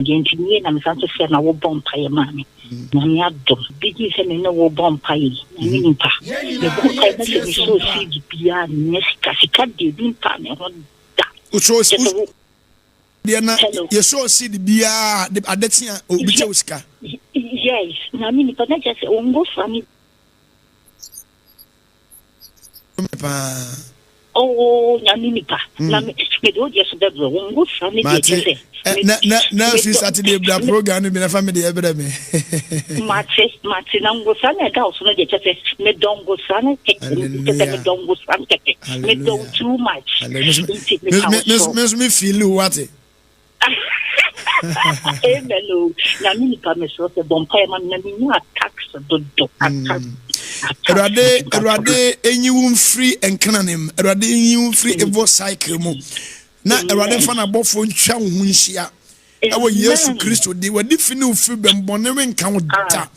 Gentini na msanto se na wo bompa ye mami na mi adom bigi se ne wo bompa ye ni nimpa ne bompa ye se ni so si di bia ne sika de bi mpa ne ho da so dia na ye so si di bia de adetia obi che usika yes na mi ni pa na just ongo fami oh na mi ni pa na me do just de ongo fami de na fi Saturday bra program no be na family e bra me Mate na ngo sana ga so no je chese me dongo sana ke me dongo sana ke me do too much me feel what Emelo na mi ka me so se bon pa na mi ni attack do attack Erade enyiwum free enkananem erade enyiwum free evil cycle mu na erade fa na bofo ntwa ho nhia ewo Yesu Kristo di wadi fini ufi bembone wenka wo da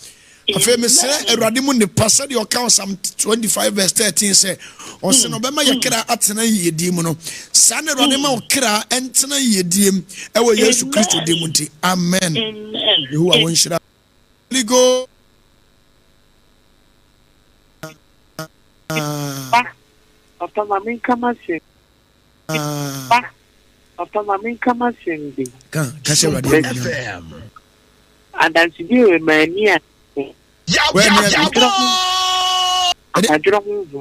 afa me se erade mu ne pasa de oka Psalm 25 verse 13 say onse no bema yekra atena yedi mu no sa na erade ma okra entena yediem ewo Yesu Kristo di mu nti amen who I want shira go Papa mami kama se. Papa mami kama se. Kashe radio FM. Adansi biwe mania.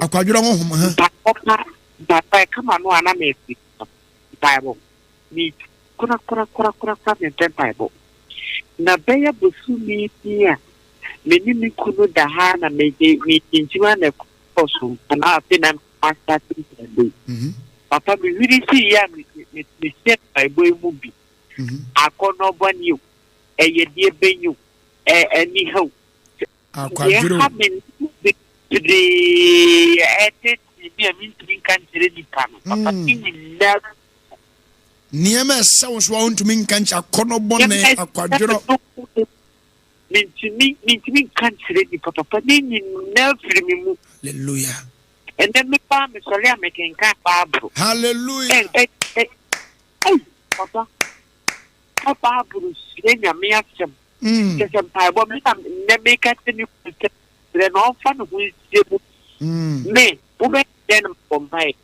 Akwadura ho homa ha. Papa kama no ana mesi. Bible. Ni kuna me Bible. Na beya busu mi dia. Meni mi kunu da ha na me ntima na koso na afina master today. Papa me really see ya me set Bible mu bi. Akono bani o eyedie benyu any how akwaduro today etet bi amin tumi kan tere ni kan papa tin na niema sawo so wontumi nkan cha kono bonne akwaduro Mintimi kan tere ni papa ni na frimi mu hallelujah and then me pa me sole ameken ka Bible hallelujah papa buru senya me asem kesem Bible me tam ne me ka tini the no fan who is me ube den pompai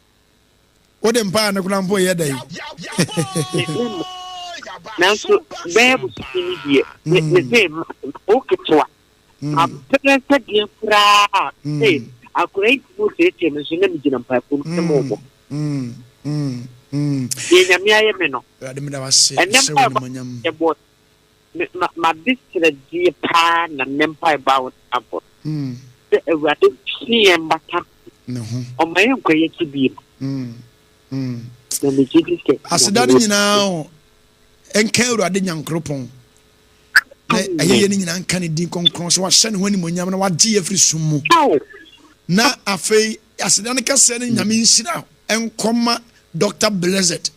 o dem pa na kula mpo ye dai na so bebu sini die me se o ketwa a pese die fra akurei mu se te me sene mi gina mpa ko mo ye nyame aye me no ade me da wase se woni manyam ma distre die pa na nempa about abot ewade tie mbata no o maye ko ye tibi na me jidike asedade nyina o enka ewade nyankropon na ayeye ni nyina nka ne din konkron so wa hye ne honi monyam na wa gye afri summu na afei asedane kase ne nyame nsira enkoma Dr. Blessed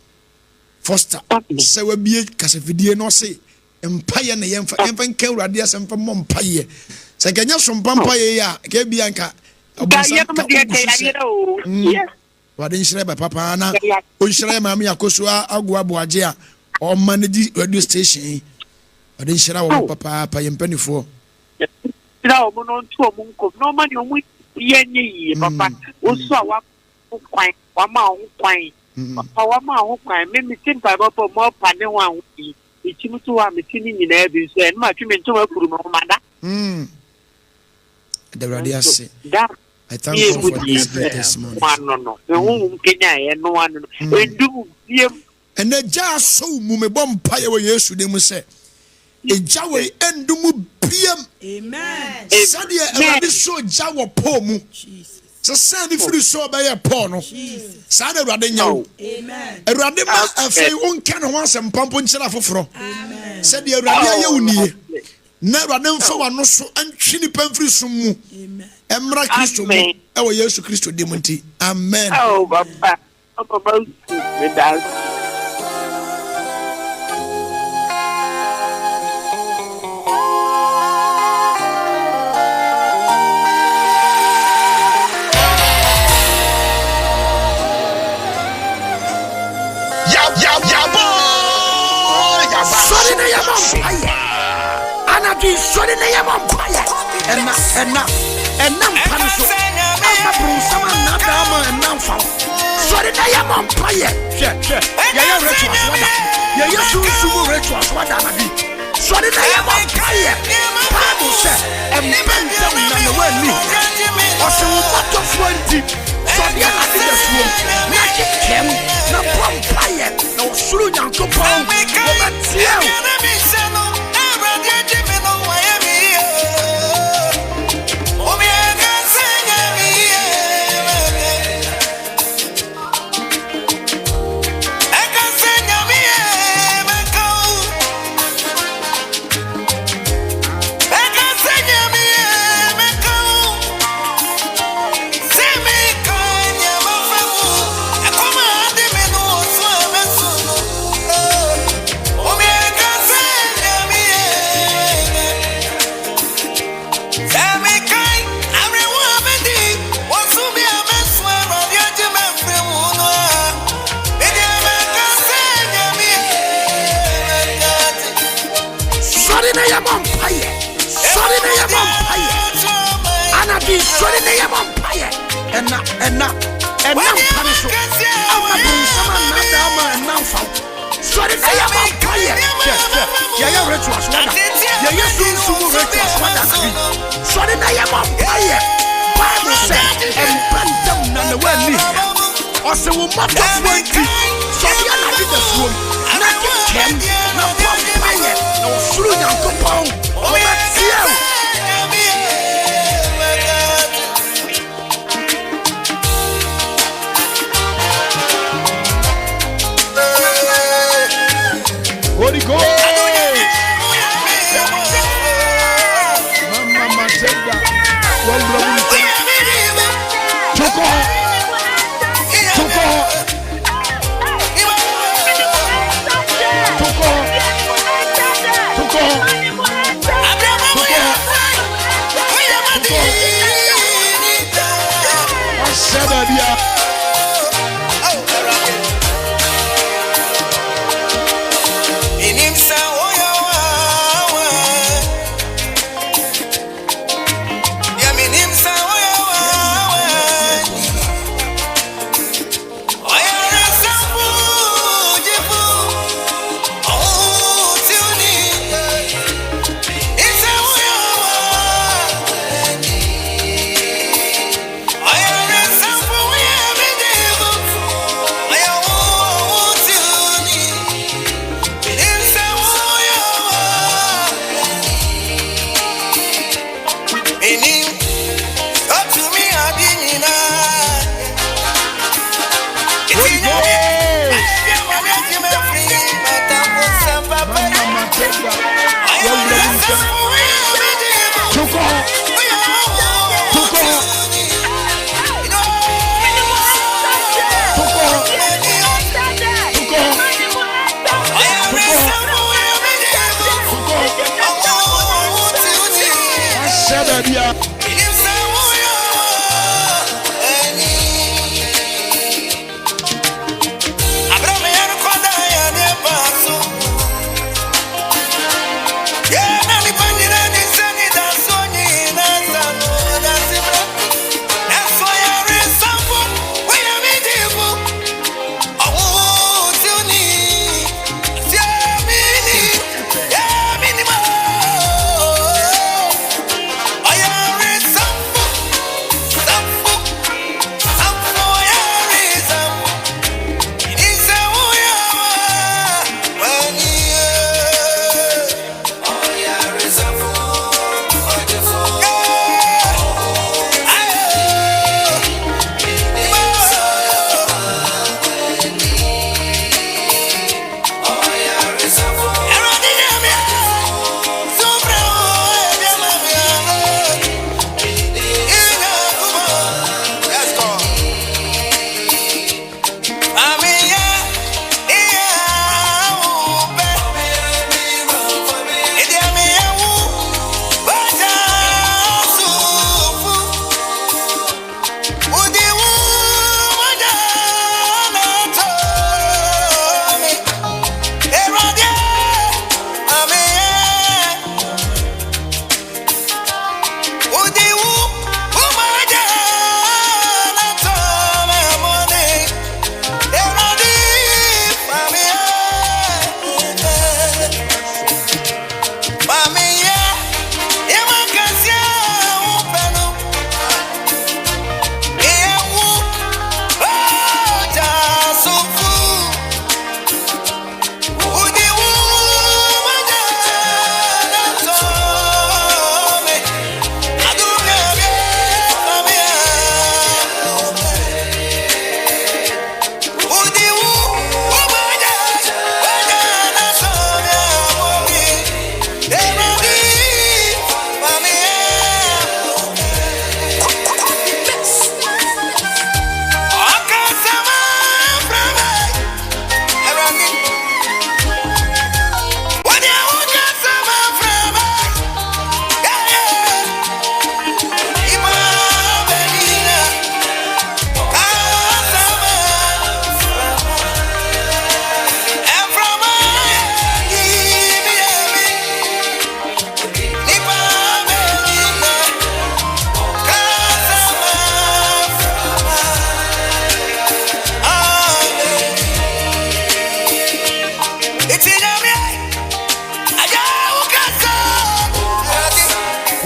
Foster se wa bie kasafidie no se empaye na yemfa nka ewade asemfa mo mpaye se kanya so mpampaye ya ke bia nka obusa wade nhyira ba papa na o nhyira maami akoso agwa boaje a o manage radio station wade nhyira wo papa yempanifo nhyira wo no nto mo nkom no mani o mu yenye yi papa o so a wa kwan wa ma ho kwan papa wa ma ho kwan me tin Bible po mo pa ne wa ho yi ichimutu wa me tin nyina bi so en ma tweme nto wa kuru mo mada the radiasi I thank you for this testimony. No. Kenya no one. And the jar so mume bompa ye Yesu de mu se. E jawe endu mu biem. Amen. Sadia erade so jawo po mu. Jesus. So send free so ba ye po no. Jesus. Sada erade nyawo. Amen. Erade ma afei wonka no ho asempampo nkyela foforo. Amen. Sadia erade aye unie. Na erade mfa wano so antwi ni pamfiri summu. Amen. Emra Kristo mu ewo Yesu Kristo de munti amen. Oh baba papa me dance ya boy ya ba sorry na ya ma mpaye. Anadi sori na yɛ mpaye. Ɛna mpano so. Ama bronsama na dama ɛna mfa. Sori na yɛ mpaye. Hwɛ. Yɛyɛ rituals wada. Yɛyɛ sunsumu rituals wada na bi. Sori na yɛ mpaye. Bible sɛ ɛmpɛntɛm na ne wani. Ɔsɛ wo bɔtɔ 20. Sori na de da suom. Na kikem na mpaye. Na osuru Nyankopɔn. Wo bɛtiɛw. Sorry, they are vampire. And now, Paniso. I'm not some and now found. Sorry, they are vampire. Yeah, rituals. Yeah, soon rituals. Sorry, they are vampire. Bible said, and Bantam none the way me. Also, we must have 20. Sorry, I like this room. Nothing can, no vampire. No through Ankomah. Oh, that's you. Holy Ghost. Mama Matilda. One brother. Toko.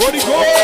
Holy Ghost.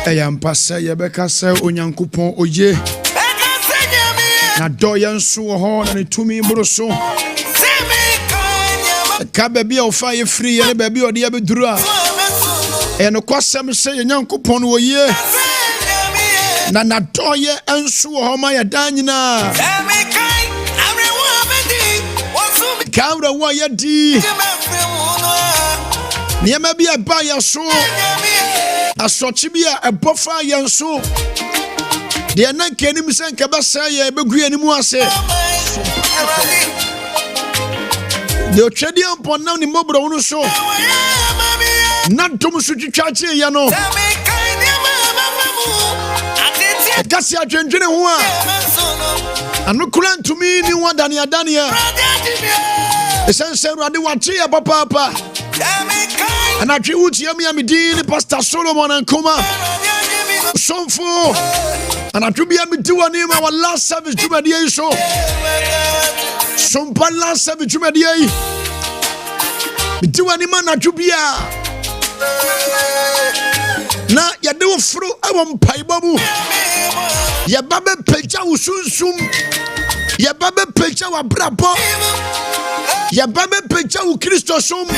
Eyampasa yebeka se onyankopon oye na doyen so ho na ne tumi broso ka baby ofa ye free ye baby ode ye beduru a eno kwasem se onyankopon oye na doye enso ho ma ya danyina kamra wa ye di niema bi aba ya so asochibia ebofa yenso de na kenim senka basa ye begu animu ase de otwedi ampon na ni mobro wono so na dom so twitwache ye no kasi adwendwene ho a anokura ntumi ni wadane adane esense ruade wache ya papa and I treat you me di Pastor Solomon Ankomah Sonfo and I treat me do our last service to media so some last service to media do any man na ya do fru awon paibabu ya babe pecha usunsum ya babe pecha wa brabo ya babe pecha u Kristo sum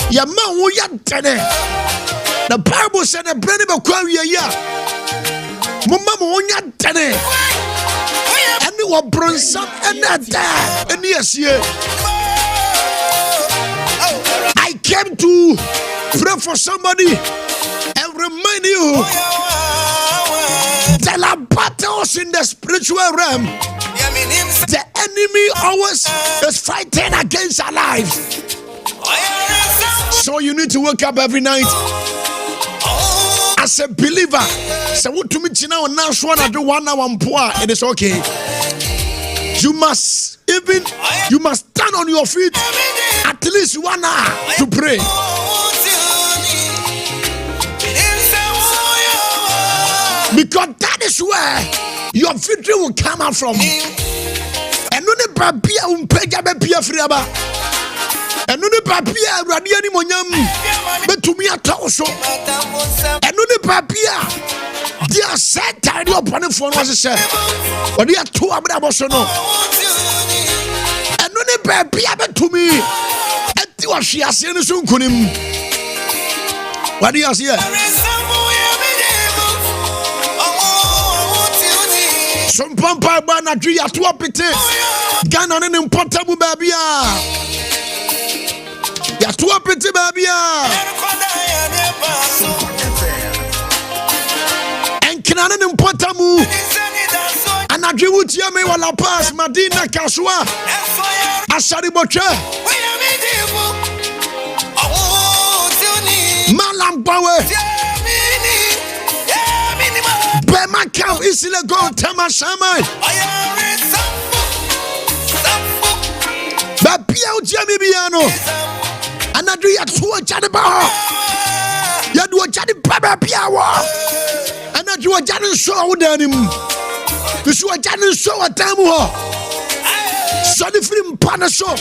ya man wo ya tene. The Bible said the brand of Aquaria ya mama wo ya tene and we bronson and that and yes yeah I came to pray for somebody and remind you there are battles in the spiritual realm. The enemy always is fighting against our lives. So you need to wake up every night as a believer. So what to me now now one do 1 hour poor, it is okay. You must stand on your feet at least 1 hour to pray. Because that is where your victory will come out from. And no ne babia umpeja be pia friaba. And no ne babia radia ni monyam betumi atawso. And no ne babia dia set tide upon the phone was say. What dia to abra so no. And no ne babia betumi enti wa hwe ase ne so nkunim. What dia say? Some pampa bana dri ato apete Ghana ne importable baby ya to apete baby en kana ne importable Anadri wutia me wala pass Madina Kaswa. Asari boche. Malam bawe. Bema kam isile go tema samai. Ba pia utia me biano. Anadri ya tuwa chade ba. Ya duwa chade baba pia wa. Anadri wa chade so udanim. Bisu wa chade so atamu ho. Sadi free mpana so.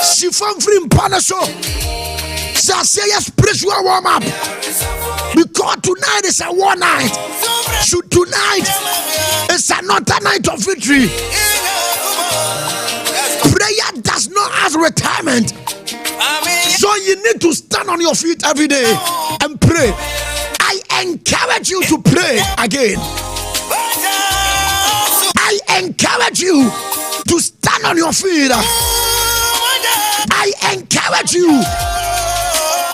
Sifan free mpana so. Say spiritual warm up. Because tonight is a war night. So tonight is another night of victory. Prayer does not have retirement. So you need to stand on your feet every day and pray. I encourage you to pray again. I encourage you to stand on your feet. I encourage you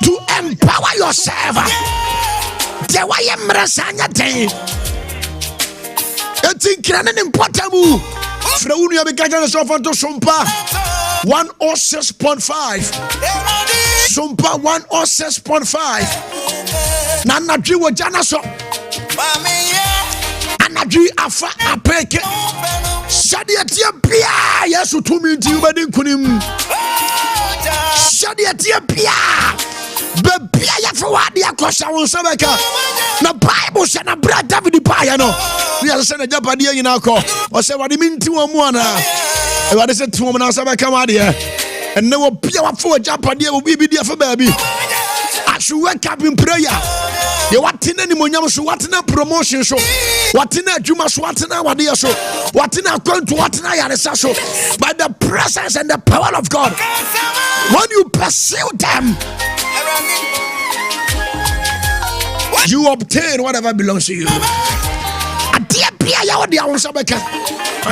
to empower yourself. The way I'm resanya day. I think you're an important move. From you become a sofa to Sumpa 106.5. Sumpa 106.5. Nana Jiwa Janaso. Anaji Afa Apeke. Shadia Tia Pia. Yes, to me, you wedding kunim. Shadia Tia Pia. Bebia ya fwadi ya kosa wonsabeka na Bible se na bra David pa no ya se na japade nyina ko o se wade minti wo mu ana e wade se tuom na sabeka wade enne wo bia wa fo japade wo bibi dia fa baabi as you wake up in prayer you watena ni monyam so watena promotion so watena adwuma so watena wade so watena kwantu watena yaresa so by the presence and the power of God when you pursue them you obtain whatever belongs to you. I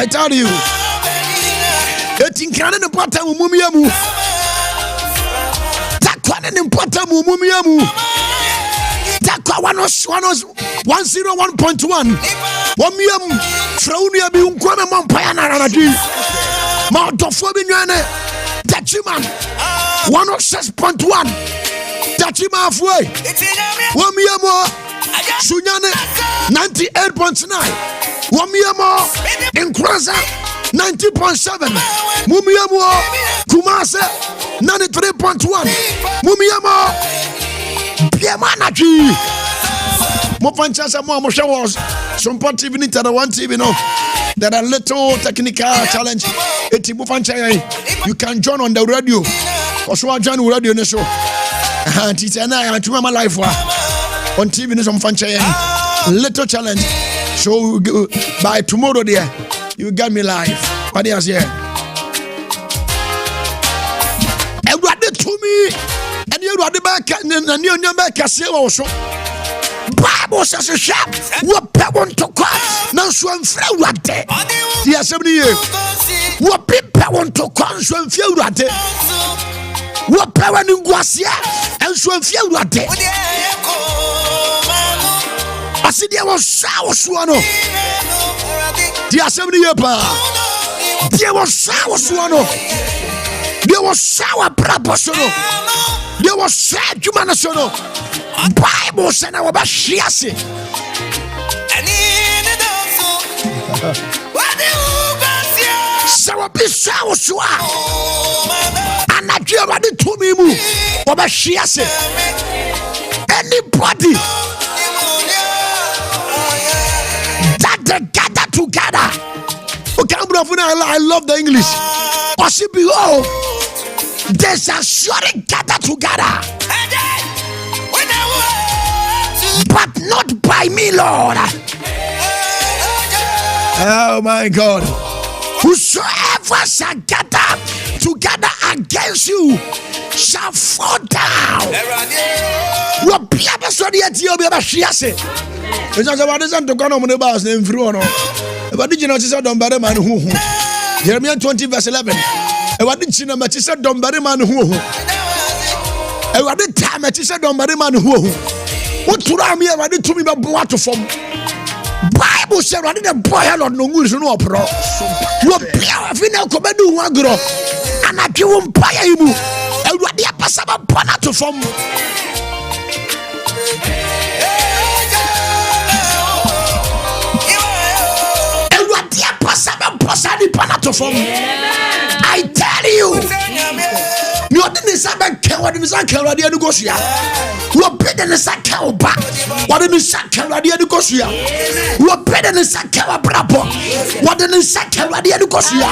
tell you, it's incredible. Mumiamu, Takwan important Mumiamu, Takwa 101.1, Wamiam, Fraunia Biunquana Mompayana, Mount of Fobiana, Tachiman 106.1. Tachima halfway. Wamiamo Sunyane 98.9. Wamiamo Nkwaza 90.7. Mumiamo Kumase 93.1. Mumiamo Piamanaji. Mopanchasa mo showers. Some part TV need to one TV no. There are little technical challenge. You can join on the radio. Also join the radio show. Teacher and I to my life on TV is on Fancha little challenge. So by tomorrow there you get me live. What is here? And what did to me? And you are the back and you never can say also. Bible says a shop. What people want to call now swim through what day? Yes, 70 years. What people want to call swim through what day? What power in Guasia and so few what day? I see there was sour swano. Dear 70 years, there was sour swano. There was sour praposono. There was sad humanasono. Bible said I was Bashiasi. So be sour swan. And I give it to me. What she has anybody that they gather together. Okay, I love the English. But see, behold, they shall surely gather together, but not by me, Lord. Oh my God. Whosoever shall gather together against you shall fall down. What people so the Ethiopia Bashiase? It's not about this and to come on the bus name Fruno. But did you notice that Dombare man who Jeremiah 20 verse 11? And what did you know? Matissa Dombare man who? And what did Matissa Dombare man who? What to me? What did to me about what to form? Bible said, I didn't boy no good no pro. You be a final commando one grow. And I give him pie you. And what the passaba pana to form. And what the passaba passadi pana to form. I tell you. You didn't say what did Mr. Kelly negotiate? You are better than Sakao back. What did Mr. Kelly negotiate? You are better than Sakao Brabo. What did Mr. Kelly negotiate?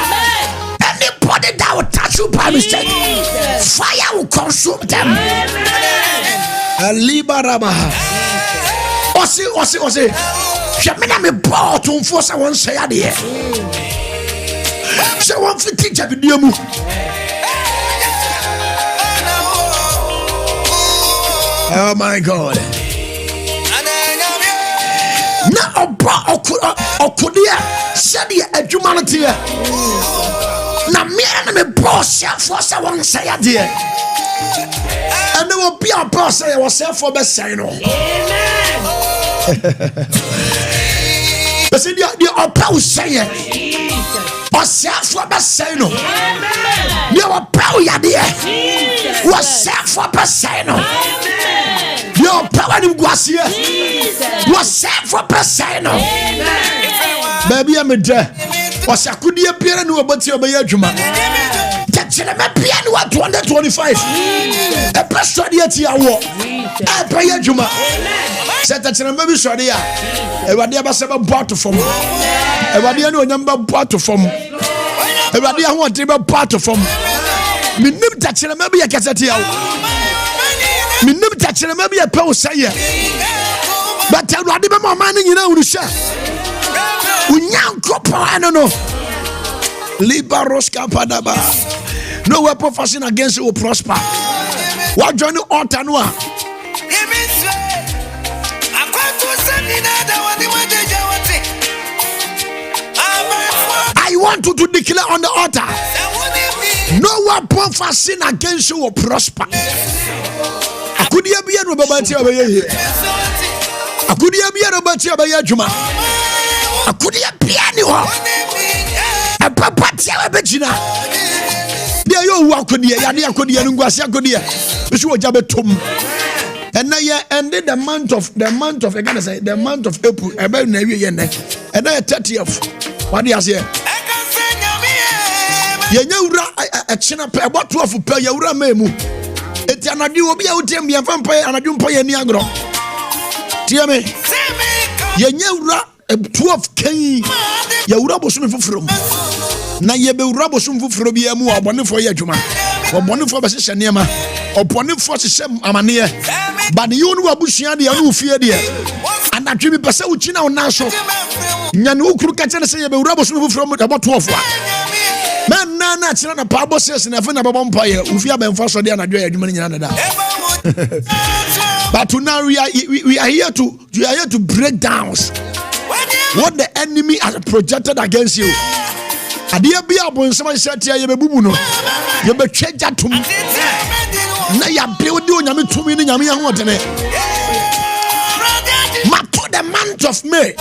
Anybody that will touch you by mistake, fire will consume them. Libarama. Osi. Shamina me bought to enforce I won't say idea. So one for teacher video. Oh my God. Now Okudia said the humanity. Now me and me boss for someone say a dear. And there will be a boss I was self for best sign. Amen. But see the oppo say or self for best sign. You are proud ya dear. Was self for best sign. Your power in Guasia was set for Persano. Baby, I'm a day. Was a good year piano about your Bayajuma. Touching a piano at 225. A person yet your walk. A Bayajuma. Set that in a baby Shadia. A Radia Basaba part of form. A Radiano number part of form. A Radia one table part of form. Minim touching a maybe a cassette. Me never touch him, maybe a post say, but tell what the more money you know to share. I don't know. Libaroska Padaba. No weapon fashion against you will prosper. What Johnny Otanua? I want you to declare on the altar. No weapon fashion against you will prosper. Could you be a robot over here? Could you be a robot over here, Juma? Could you be anyone? A papa tell a begina. There you walk on the Yania Kodia, which was Jabetum. And now you ended the month of again, say the month of April, about Navy and then 30th. What do you say? A china pay about 12 per Yaura Memu. It's an idea be out him, vampire, and I don't pay any agro. Dear me, Yanyura 12K, Yaura was from. Now you be Rabosum for Biamu, or Bonnie for Yajuma, or Bonnie for Bassaniama, or Bonnie for Sam Amania. But you know Bushian, the Alu fear dear. And I dream Passauchina on Nassau. Yanu Krukatan say about Rabosum from about 12. Man, that's not a pabo says in a fun about umpire. If you have been faster than a day, you money another. But now we are here to break down what the enemy has projected against you. And there be a when somebody said to you, you be change that to me. Now you are building Yami 2 million Yami want to the month of May.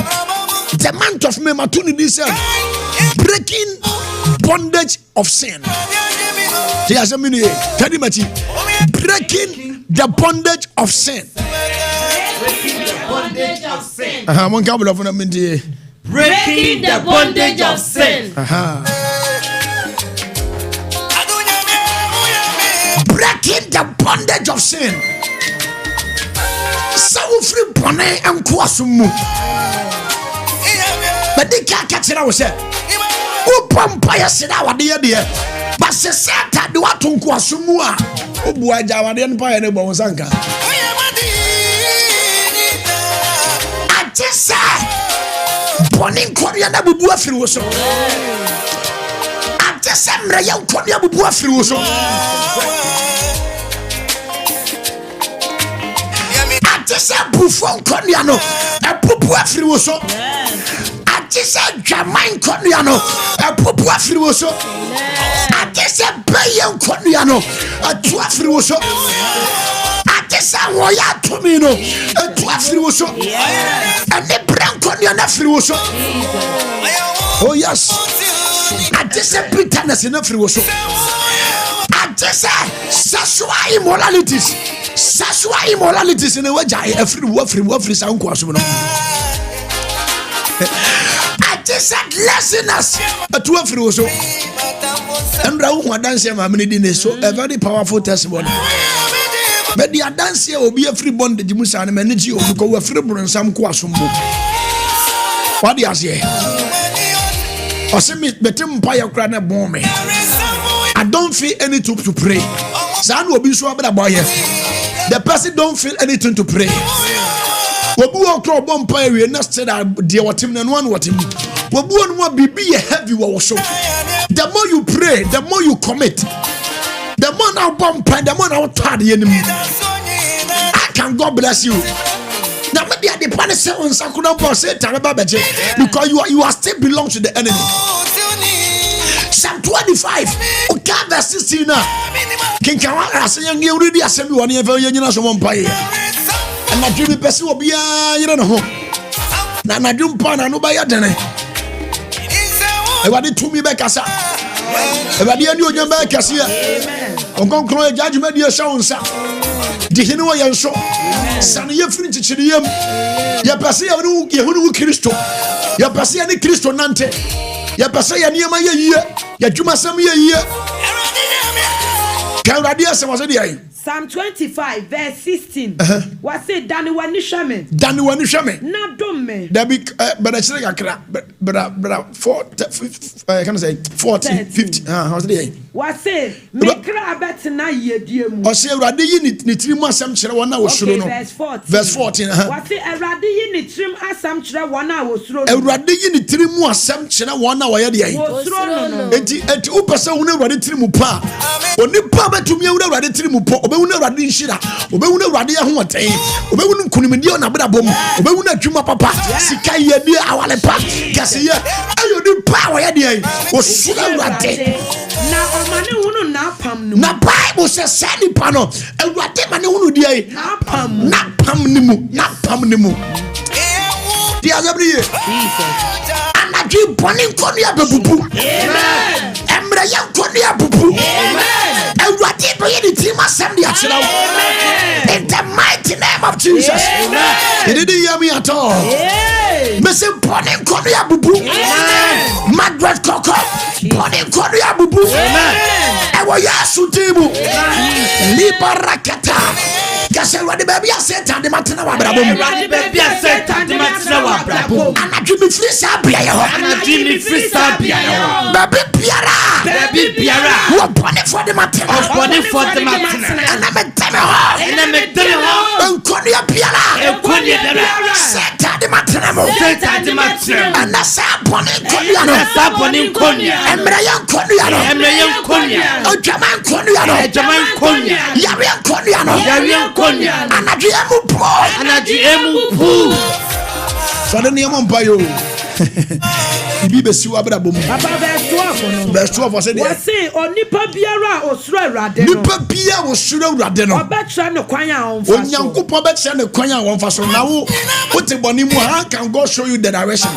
The month of May, Matuni this breaking bondage of sin. Breaking the bondage of sin. Breaking the bondage of sin. Breaking the bondage of sin. Breaking the bondage of sin. So free bonnet and quasumu. But they can't catch it. I was saying, "Oh, Pampaya said, I was dear. But she said, I do what to quasumua. Oh, boy, Java didn't buy any bonsanka. I just said, Bonin Korea would do a few so. I just said, Rayan Korea would do a few so. I just said, Buffon Coniano, a poop a few so. I just said, Jamain Coniano, a poop a few so. I just said, Bayan Coniano, a 12 so. I just said, Roya Tomino, a 12 so. And the Branco bɔne na free wo so. Oh yes. I just say bitterness na free wo so. I just say sexual immoralities. Sexual immoralities in a way free sound kwaso no. I just said laziness at two free wo so. And Rahu dance ma many dinner so a very powerful testimony. But the dance here will be a free bondage musa and manage you because we're free and some kwasumbo. What do you say? I say me betem paya krana bomb. I don't feel any to pray. San will be so about boy. The person don't feel anything to pray. Wabu okro bomb paya we not said dear what him and one what him. Wabu one be a heavy also. The more you pray, the more you commit. The more now bomb pie, the more now tired the enemy. I can God bless you. Now maybe at the palace on Sakuna boss because you are still belong to the enemy. Psalm 25, okay, verse 16 now. King Kawa saying you already assembly one year for you know some pie. And my dream person will be you don't know. Now my dream partner no buy a dinner. I want it to me back as everybody and you back as here. On conclude judgment your sounds. The Hino and so. Sunny French Chilium. Ya Passia Yahu Christo. Ya Passia Christo Nante. Ya Passia near my year. Ya Juma some year. Canada was a day. Psalm 25 verse 16. What say Danny Wanishame? Danny Wanishame. Not dumme. That be but I say I crack but 40 can I say 40 50 how's the day? What say me cry bet na ye diemu. O say Awurade yi ni trim asam kire wona wo suro no. Verse 14. What say Awurade yi ni trim asam kire wona wo suro no. Awurade yi ni trim asam kire wona wo ye de yi. Wo suro no. Enti upese wo na Awurade trim pa. Oni pa betumi Awurade trim po. Obewuna Awurade nshira. Obewuna Awurade ye ho oten. Obewuna nkunimdi ona bra bom. Obewuna adwuma papa. Sika ye die awale pa. Kase ye ayo di pa wo ye de yi. Wo suro Awurade. Na omane hunu na pam no. Na Bible says sani pano. Awurade mane hunu di yi. Na pam ni mu. Di azabriye. Anadwi boni nkonu ya bebubu. Amen. Emre ya nkonu ya bubu. Amen. Awurade boye di team assembly achira. In the mighty name of Jesus. Amen. You didn't hear me at all. Mese boni nkonu ya bubu. Amen. Margaret Koko. Boni nkonu ya bubu. Amen. Ewo Yesu timu. Libarakata. Kase Awurade baby Satan de matena wa brabo. Awurade baby Satan de matena wa brabo. Anadwi mi free sabia ye ho. Anadwi mi free sabia ye ho. Baby biara. Wo boni for the matena. Boni for the matena. Ana me teme ho. Ana me teme ho. Nkoni ya biara. Nkoni ya biara. Satan de matena mo. Satan de matena. Ana sa boni nkoni ya no. Sa boni nkoni ya. Emre ya nkoni ya no. Emre ya nkoni ya. Ojama nkoni ya no. Ojama nkoni ya. Yare nkoni ya no. Yare nkoni ya. Anadwi emu po. Anadwi emu po. Fade ne yamon payo. Ibi besi wa bra bom. Papa verse 12 no. Verse 12 say what say onipa biara osuro Awurade no. Nipa bia osuro Awurade no. Obetra ne kwan a won fa so. Onyankopon betra ne kwan a won fa so. Na wo wote boni mu how can God show you the direction?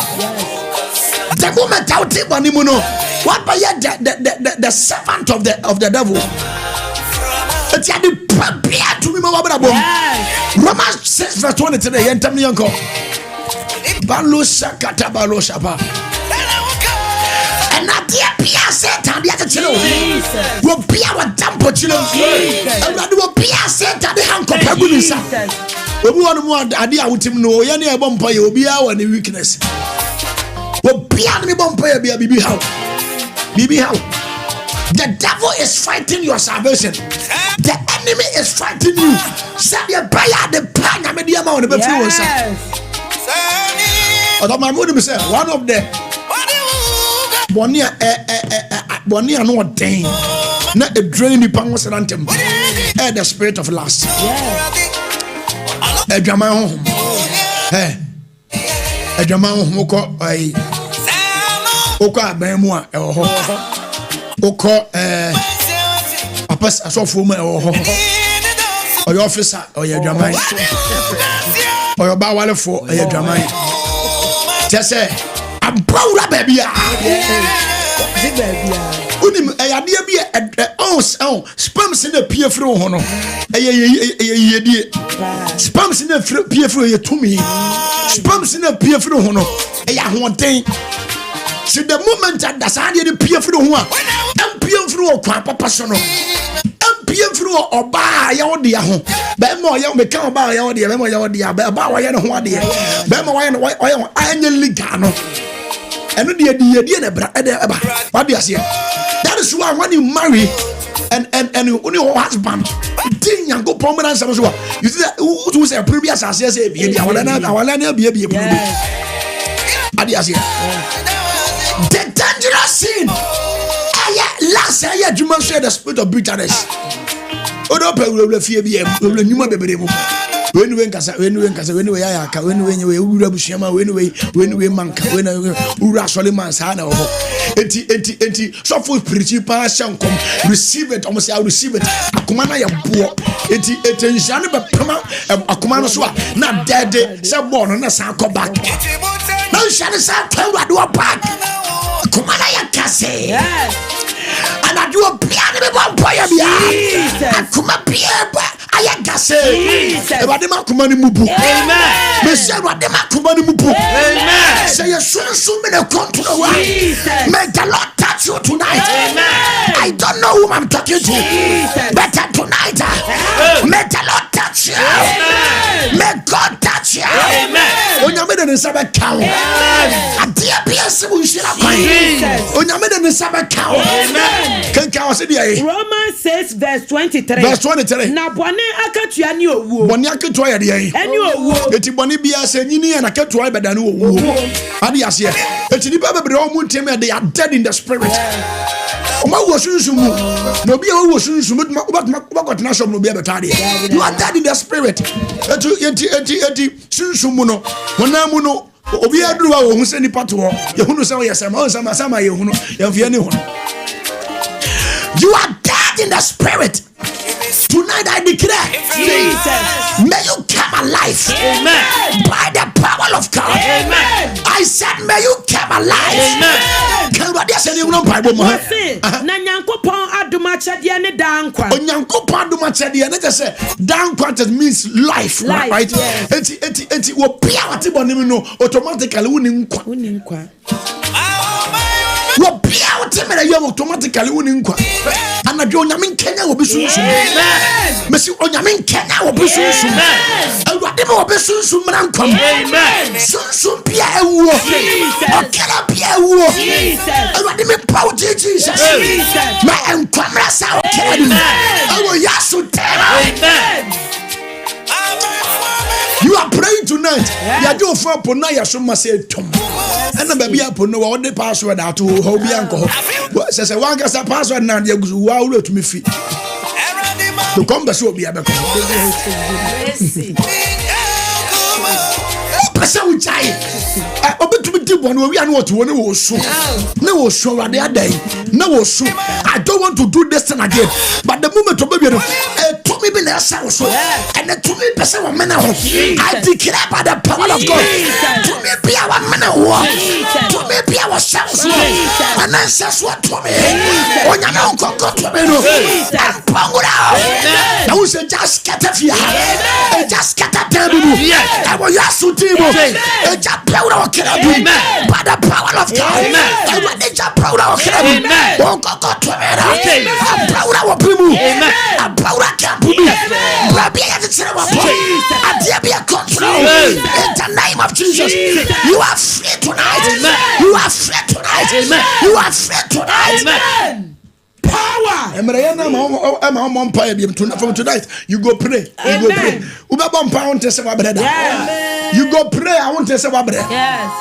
The moment out te boni mu no. What by the servant of the devil. It's a bia to me ma bra bom. Romans 6 verse 23 yentam ne yanko. Balo sakata balo shapa. And not the Pia Satan, the other children will be our temple children. And that will be a Satan, the Uncle Pabulisa. We want more idea with him. No, any bumpire will be our weakness. Will be our bumpire, be how. The devil is fighting your salvation. The enemy is fighting you. Send your prayer, the plan, I made the amount of influence. My mother said, one of the Bonia no dang. Not a drainy pangos rantem. The spirit of lust. A drama home. A drama home. Oka Bemua. Oko a pass a soft woman or your officer or your drama. Or your bawale for your drama. Just say, I'm proud of baby. Unim ayade bi spams in the peer fro hono spams in the peer fro ye tumi spams in the peer fro hono hoden. So the moment that that's how the peer fro ho a peer fro kwa papa so no peer fro oba ya wo de ho be mo ya me kan oba ya wo de be mo ya wo de ba wa ya no ho de be mo wa ya no anya liga no eno de na bra eba what do you say? That is why when you marry and only your husband din yango permanent so you see that who say previous as say be awala na be what do you say? The dangerous sin last year you must share the spirit of bitterness. Odo pe we fie bi e nyuma bebere mu when we nkasa when we yaka when we ura busiama when we manka when ura Solomon sa na ho enti so for principal shankom receive it almost I receive it akoma na ya bo enti nshane be pema akoma no so na dead say born na sa come back na nshane sa tawra do back akoma na ya kase and I do a piano be one boy bia akoma bia ayagase ewadema kumani mubu amen me say ewadema kumani mubu amen say you me the control may the Lord touch you tonight amen I don't know whom I'm talking to but tonight may the Lord touch you amen may God touch you amen onyame de sabe kawo adia bia se wo hira kwan onyame de sabe kawo amen kan kawo se dia Romans 6 verse 23 na bone akatua ni owo bone akatua ya de eni owo eti bone bia se nyini ya na akatua be da no owo ade ase eti ni bebre o mu ntem they are dead in the spirit o ma wo sunsumu no bia wo sunsumu ba gotna shop no bia betade you are dead in the spirit eti sunsumu no wona mu no obi aduru wa wo hu se nipa to ye hunu se wo yesama ye hunu ye mfie ni hunu. You are dead in the spirit. Tonight I declare, Jesus, may you come alive. Amen. By the power of God. Amen. I said, may you come alive. Amen. Can you say you know Bible? Na Nyankopon adumache de ne dankwa. Nyankopon adumache de ne say dankwa means life, right? Enti wo pia wati bonim no automatically woninkwa. Wo pia wati me ya automatically woninkwa. Anadwo nyame Kenya wo bisunsun. Amen. Mesi onyame Kenya wo bisunsun. Awurade me wo bisunsun mrankwam. Amen. Sunsun pia ewo. Okara pia ewo. Awurade me power Jesus. Ma enkwamra sa okara ni. Awo yaso tera. Amen. You are praying tonight. You do for pona ya so say tom. And baby apono wa the password out to ho bi anko. Say one gasa password na dey guzu wa wo to me fi. To come be so bi abeko. Pesa wo chai. Obetumi di bono wi anu oto woni wo so. Na wo so wa dey adai. Na wo so. I don't want to do this thing again. But the moment obebi no to me be na say so. And to me pesa wo mena ho. I declare by the power of God. To me be our mena ho. To me be our self so. And I say so to me. Onya na onko to me no. Pangura. I will say just get a fear. Just get a table. I will yasu table. Just proud of Kirabu. By the power of God. I will just proud of Kirabu. Onko to me. I'm proud of Pimu. I'm proud of Kampu. Rabbi be a control. In the name of Jesus. You are free tonight. You are free tonight. You are free tonight. Power. From tonight, you go pray. You go pray. You go pray. I want to say what? Yes.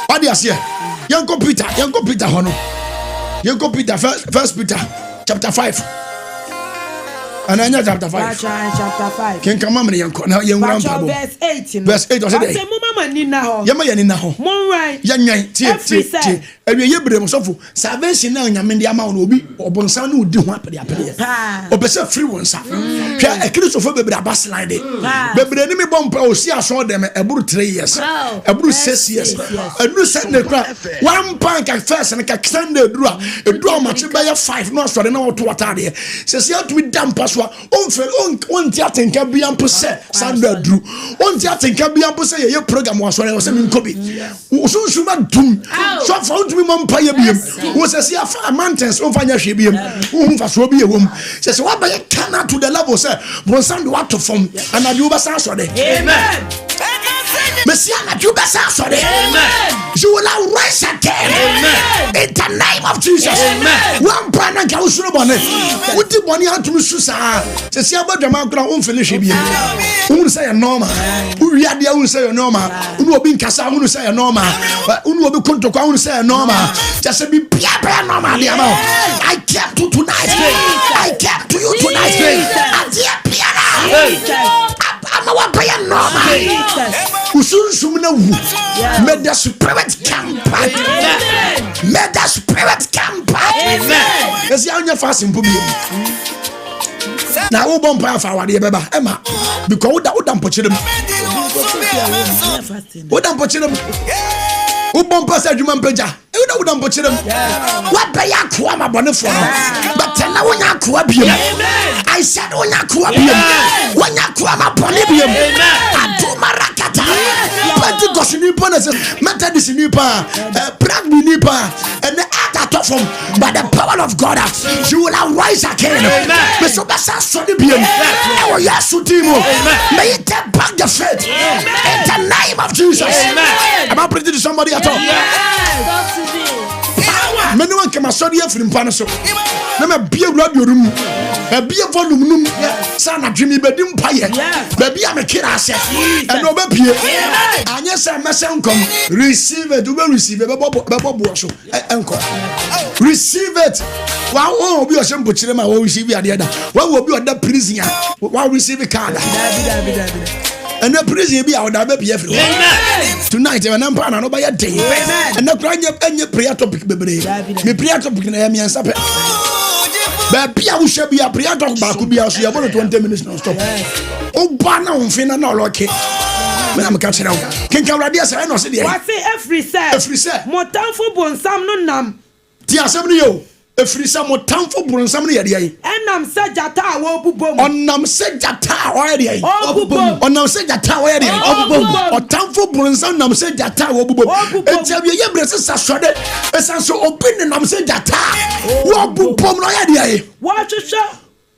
What do you say? Young Peter, Hono. Young Peter, First Peter, chapter 5. And I chapter 5. Chapter 5. Can come on, young verse 8. Verse 8 or say, Yama yanina ho. Monwai. Yanyan tie. Ewe yebre mosofo. Salvation na nyame ndi ama no obi obonsan na odi ho apede. Obese free wonsa. Hwa ekristofo bebre abaslide. Bebre ni me bompa osi aso dem eburu 3 years. Eburu 6 years. Eburu 7 ne kra. One pan ka first na ka Sunday eduru ma che be 5 no asore na woto watade. Se ya to be dampa so on ti atenka bia mpo se Sunday eduru. On ti atenka bia mpo se ye program wasore o se mi nkobi. Usunsu ma dum. So for to be mompa ye biem. Wo se ya fa mountains on fanya hwe biem. Wo fa so bi ewom. Se wa ba ye kana to the level say bronsan do what to form and adu ba sa so de. Amen. Messiah adu ba sa so de. Amen. You will rise again. Amen. In the name of Jesus. Amen. One brand and Kausuro Bonnet. What the money out to Susa? To see about the Mount Crown finish him. Who will say a normal? Who read the say a normal? Who will be Casa? Who will say a normal? Who will be Conto? Who will say a normal? Just be Pia normal. I came to tonight. I came to you tonight. And dear Piana. I'm a Pia normal. Usunsumna made the spirit come back. Made the spirit come back. Yes, you are your fasting for me. Now, who bomb power for what you beba? Emma, because what don't put them. What don't put them? Who bomb pass a human peja? You know, don't put them. What pay a quama bonnet but tell no one aquabium. I said, one aquabium. One aquama bonibium. I do marakata. Pentecost nipa, Methodist nipa, Pragmi nipa, and the other from by the power of God, you will arise again. Mr. Bassa Sonibium, our Yasutimo, may it take back the faith in the name of Jesus. Am I preaching to somebody at all? Many one came a sorry from Panaso. Never be a radio room, a be a volume, son of Jimmy Bedim Pie, baby, I'm a kid, I said, and no baby. And yes, I must come, receive it, do receive it, Uncle. Receive it. Wow, oh, be a simple cinema, will receive the other. What will be at the prison? While receive a card. And the prison be out of everywhere. Tonight, when I'm planning over a day, and the crying up any prayer topic, baby. Me prayer topic in a and supper. But Pia should be a prayer talk back, could be also about 20 minutes non stop. Oh, Bana, Fina, no, okay. When I'm catching out, can Caradia say, I know, say, I say every set, more time for bon, some no nam. Tia, some you. Free some more time for somebody. And I'm said Jata, on Nam said Jata already. On Nam said Jata already. Or time for Brunson, Nam said Jata. And tell you, your blessings are shredded. It's so open and I'm saying Jata. What book already? What you show?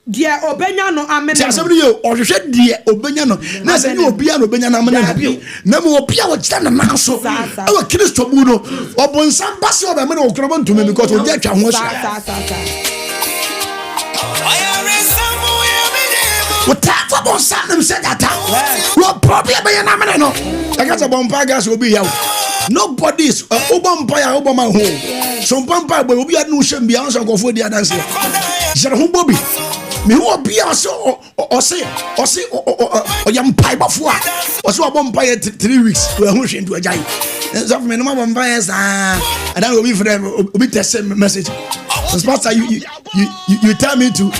Dear Obenyano, amen. Somebody, or you said, dear Obenyano. That's a new piano, Obenyano. Never appear with Stand now. So, our kids to Buno, or when some pass over, I'm going to come to me because of that. What time for bon Sam said that? What probably a man? I got a bompagas will be out. Nobody's Obampire Obama home. Some pampa will be a new shame beyond some of the others. Jerome Bobby. Me who be also or say or young pipe of what? Or so a bompire 3 weeks to a hush into a giant. And some men of vampires and I will be for them with the same message. Pastor, you tell me to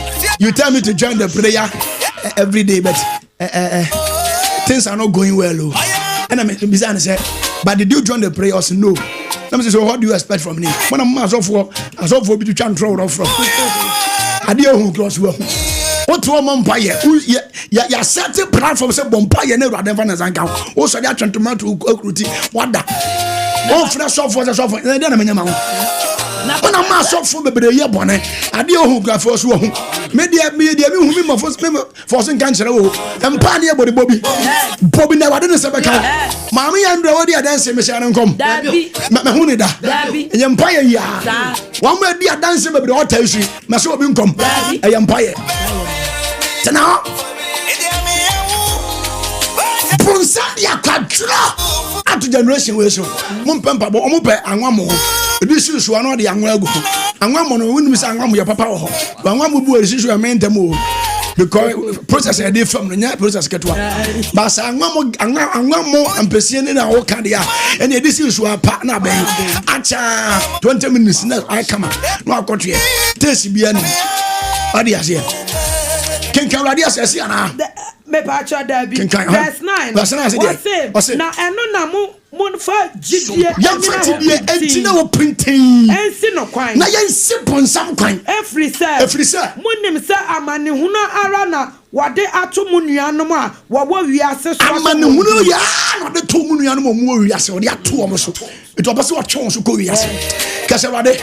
join the prayer every day, but things are not going well. And I mean, say, but did you join the prayer or no? Let me say, so what do you expect from me? When I'm as of for me to try and throw it off from. I dear who close well. What to a vampire? Ya certain platform say vampire never than as I go. Also, they are trying to mount to what that? Oh, fresh off for the sofa. Then I'm in your mouth. When I'm mass off for the year bonnet, I dear who got first one. Media, who forcing cancer. And Pania body Bobby never didn't say, Mammy and already a dancing, Miss Ankomah. Mahunida, an empire, ya. One may be a dancing, but what tells you, Maso Income, a empire. Now, Ponsadia Quadra up to generation will so. Mumpampa, Omope, and one more. This is one of the young well. And one more wouldn't miss your papa. But one would be a main demo. because process a dey from no process ketua ba sa anwa mo ampesie ne na wo ka dia ene edi si so apa na ben acha 20 minutes na I come no akotwe test bia ni ade ase kenka radio ase ana me pa cha da bi verse 9 ase na eno na mo fa gidie yam fatidie entina wo printing ensi no kwan na yen sipon sam kwan every sir munim se amane hunu ara na wade ato mu nuanom a wo wiase so amane hunu ya na de to mu nuanom mo wiase wo de ato wo so eto opese wo twon so ko wiase kase wade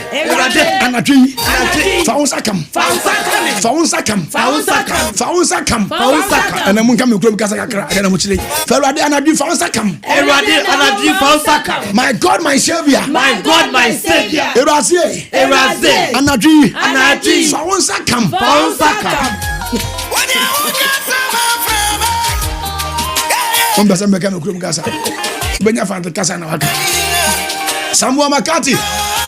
anadwi fa unsa kam ana mun kam kuro kasa kakra ana mu chile fa wade anadwi fa unsa kam my God, my Savior. Erazie. Anadwi. Faunsa kam. Ombasa meka no krum kasa. Benya fanta kasa na waka. Samuel Makati.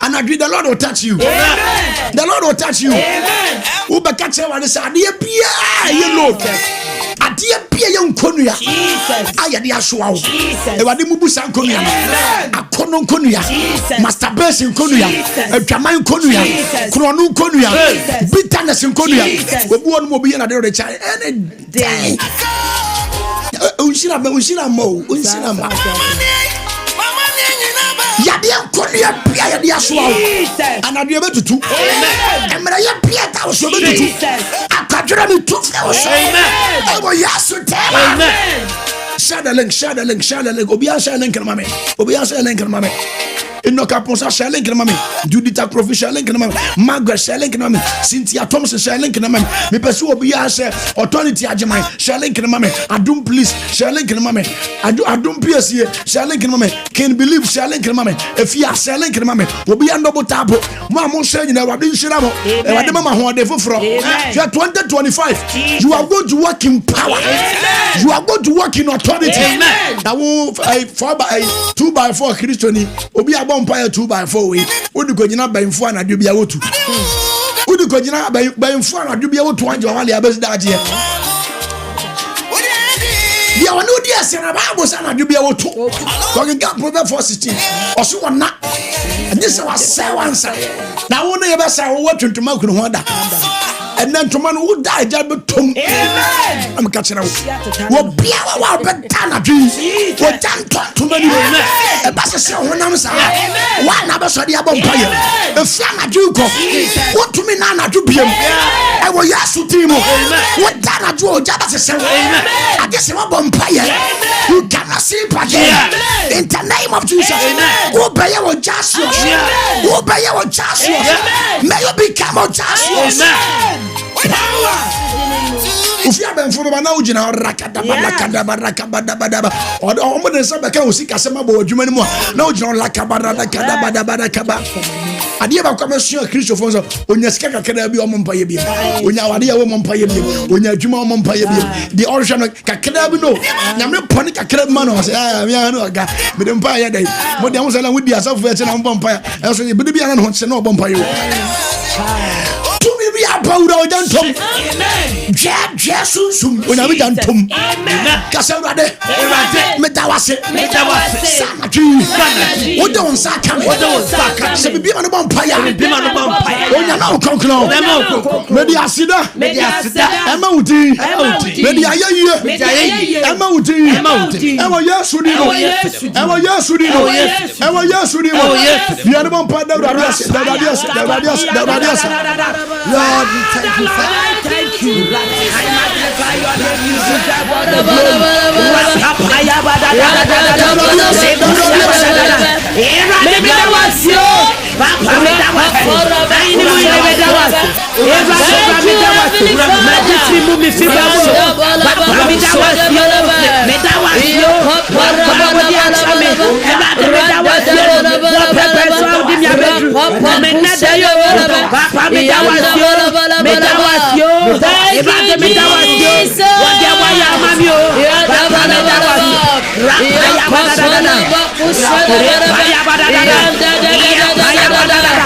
Anadwi, the Lord will touch you. Amen. The Lord will touch you. Amen. Ubakache wa desa adie bia ye Lord. Adie bia ye nkonua. Jesus. Ayade asoa wo. Ewade mubusa nkonua. Akono nkonua. Masturbation nkonua. Adwaman nkonua. Krono nkonua. Bitterness nkonua. Obu onu obi ye na de cha any day. Unshira mo. Yadi ankonia pia yadi aswa anadwe betutu emra ya pia ta osho betutu akadwira me tu fe osho ebo yasu tema share the link obi a share link na mame Enoka Ponsa share link na mame Judith Profi share link na mame Margaret share link na mame Cynthia Thompson share link na mame me pesu obi a share authority ajeman share link na mame Adum please share link na mame Adum PSA share link na mame Can believe share link na mame Efia share link na mame obi a double tap mo amon share nyina wade nhira mo e wade mama ho de foforo 2025 you are going to work in power. Amen. You are going to work in authority. Now 2x4 Christian obi Empire 2x4 way. Udi ko jina bayinfo anadwo bia wotu. Udi ko jina bayinfo anadwo bia wotu anje wale abesi daje. Bia wonu di asena Bible sana anadwo bia wotu. Ko ga Proverbs 4:16. Oso wona. Anyese wa say wansa. Na wo no ye be say wo twentuma kunu ho da. And then tomorrow who die just betum. Amen. I'm catching out. Wo bia wa betana dwi. Wo tanto to many. E ba se ho nam sa. Wa na be so de abompaye. E fia na dwi ko. Wo tumi na na dwi biem. E wo yasu timo. Wo dana dwi o jaba se se. I guess wo bompaye. You cannot see again. In the name of Jesus. Wo be wo Joshua. Wo be wo Joshua. May you become a Joshua. Ufia benfo ba na ugina rakada barakada omo de se beka osika sema bo adwuma ni mu na ugina lakada kaba ade ba kwa mesu Kristo fonso onya sika kakada bi omo mpaye bi onya wade ya omo mpaye bi onya adwuma omo mpaye bi the original kakada bi no nyame poni kakada bi ma no se mi anu aga me de mpaye dai mo de amso la wudi asafo e che na mbo mpaye e so bi bi ana no che na obo mpaye we are proud of Jantum. Amen. Jesus, when I be Jantum. Amen. Cassandra, Metawase, Sanati. What don't Saka? What don't Saka? Say, be on the vampire. Be on the vampire. Oh, you're not concluded. Media Sida, Emouti, Media Emouti, Emma Yasudino, Emma Yasudino, Emma Yasudino. The other vampire, the radius. Lord, we thank you, Father. Thank you. I magnify your name. You deserve all the Satan.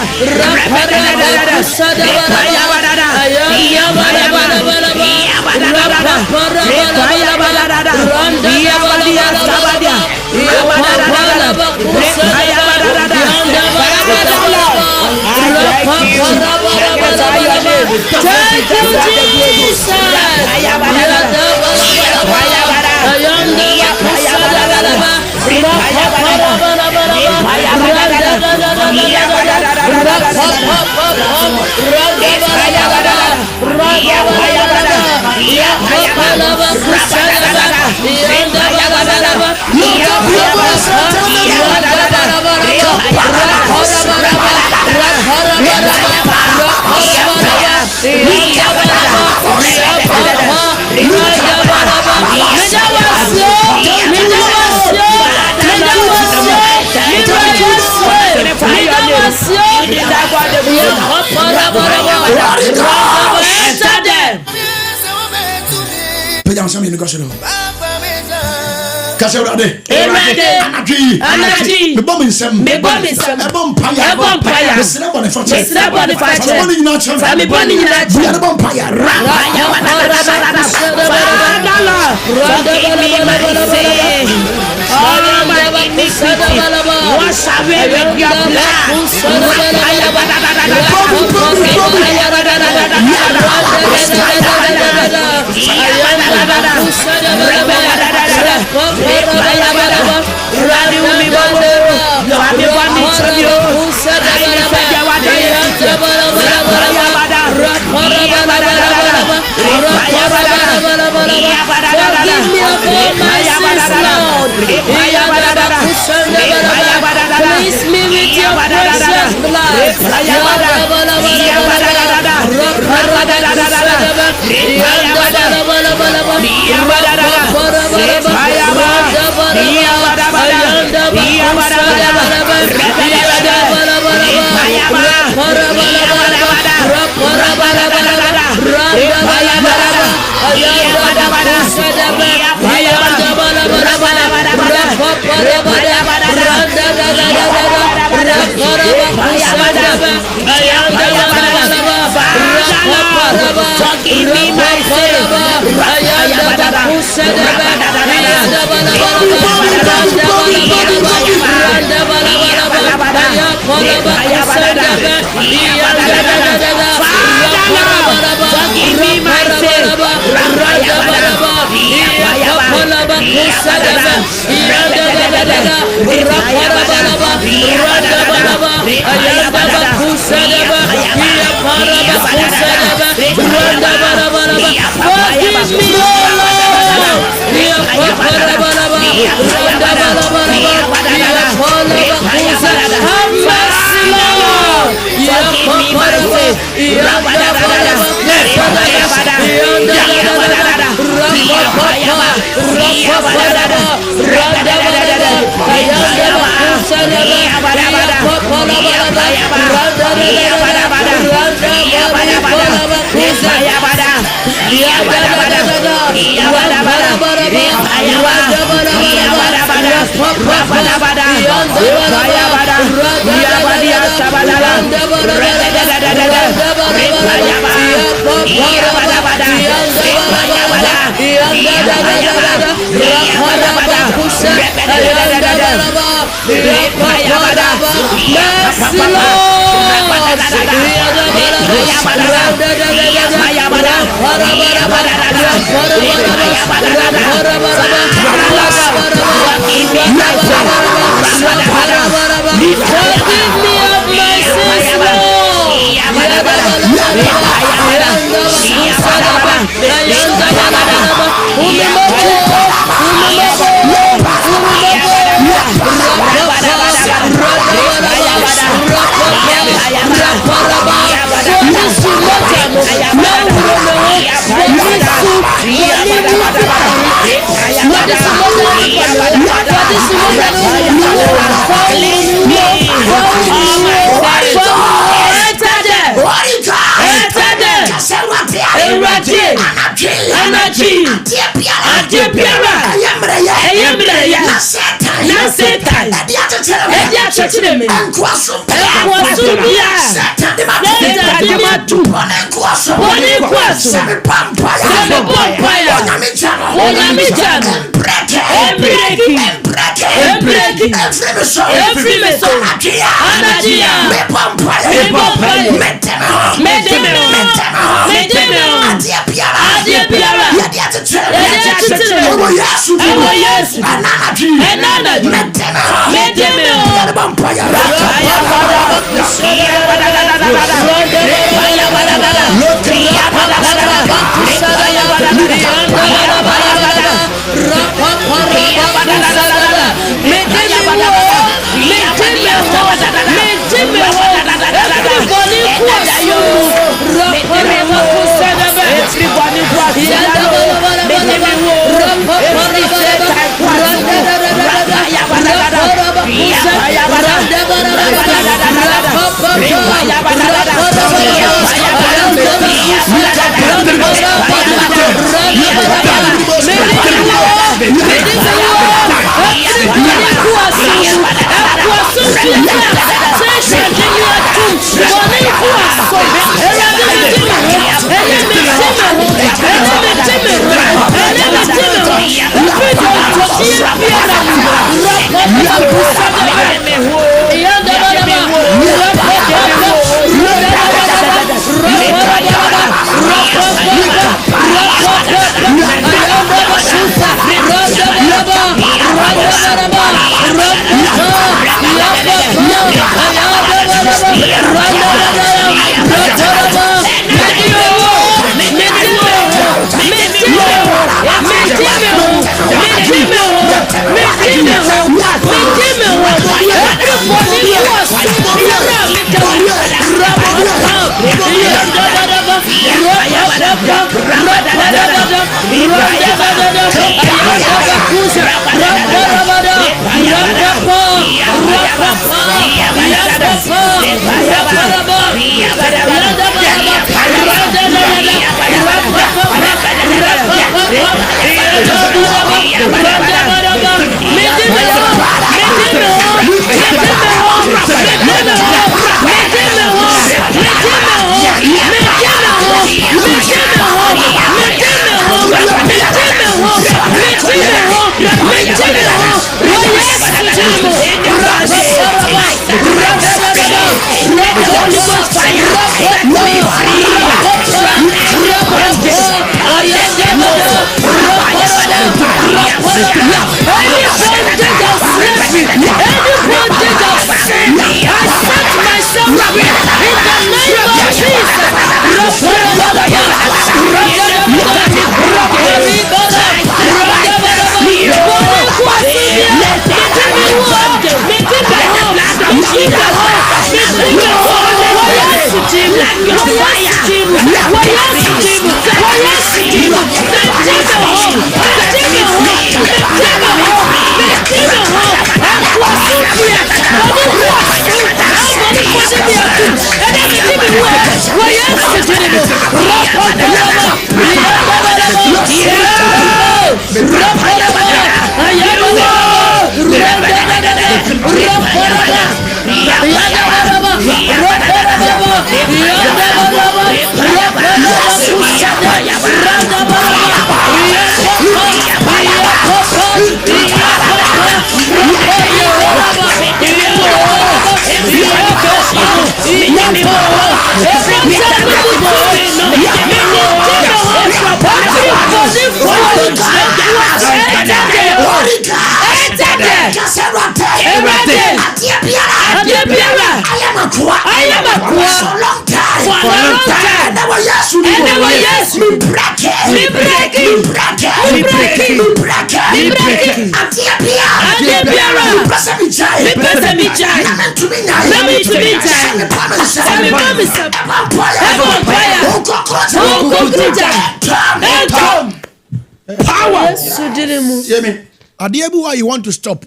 You want to stop?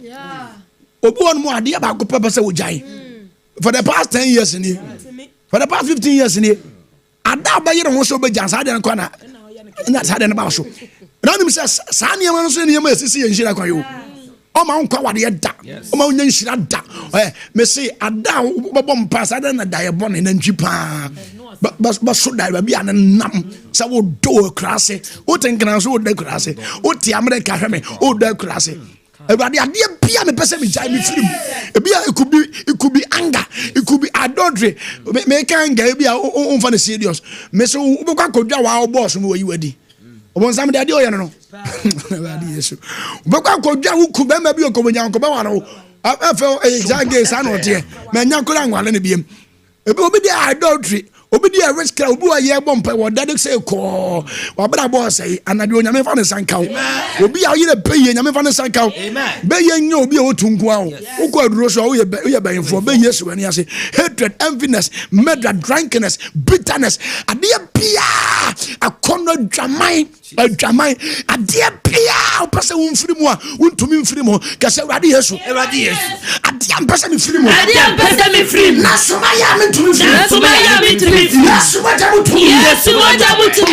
For the past 10 years in here, for the past 15 years in here, I doubt by your most obey Jans. I didn't corner, and that's had an about show. Random says, Sanya Manson, you must see and share you. Oma unkwa wade da. Oma unya nshira da. Me say ada bobom pass ada na da ye bone na ntwi pa. Ba so da ba bia na nam. Sa wo do krase. O tenkana so wo da krase. O ti America hweme. O da krase. Everybody ade bia me pese me jai me film. Bia it could be anger. It could be adultery. Me kan ga bia on fa serious. Me so wo kwa kodwa wa boss mo yi wadi. Obon sam de ade o ye no. Everybody yesu. Wo kwa kodwa wo ku be ma bi o ko nya ko be wa no. Afel exage sa no te. Me nya ko la ngwale ne biem. Obi de adultery. Obi di risk crowd obi wa ye bompa wo dade say ko wa bra boss say anade onyame fa ne sankaw obi a yire peye nyame fa ne sankaw be ye nya obi a otunku awo ukọ aduro so wo ye bayinfo be yesu wani ase hatred enviness murder drunkenness bitterness ade bia akono dwaman ade bia opese wo mfiri mu a wontumi mfiri mu ka se urade yesu ade ampese me firi mu na soma ya me tumi firi Yes, what I would do. Yes, what I would do.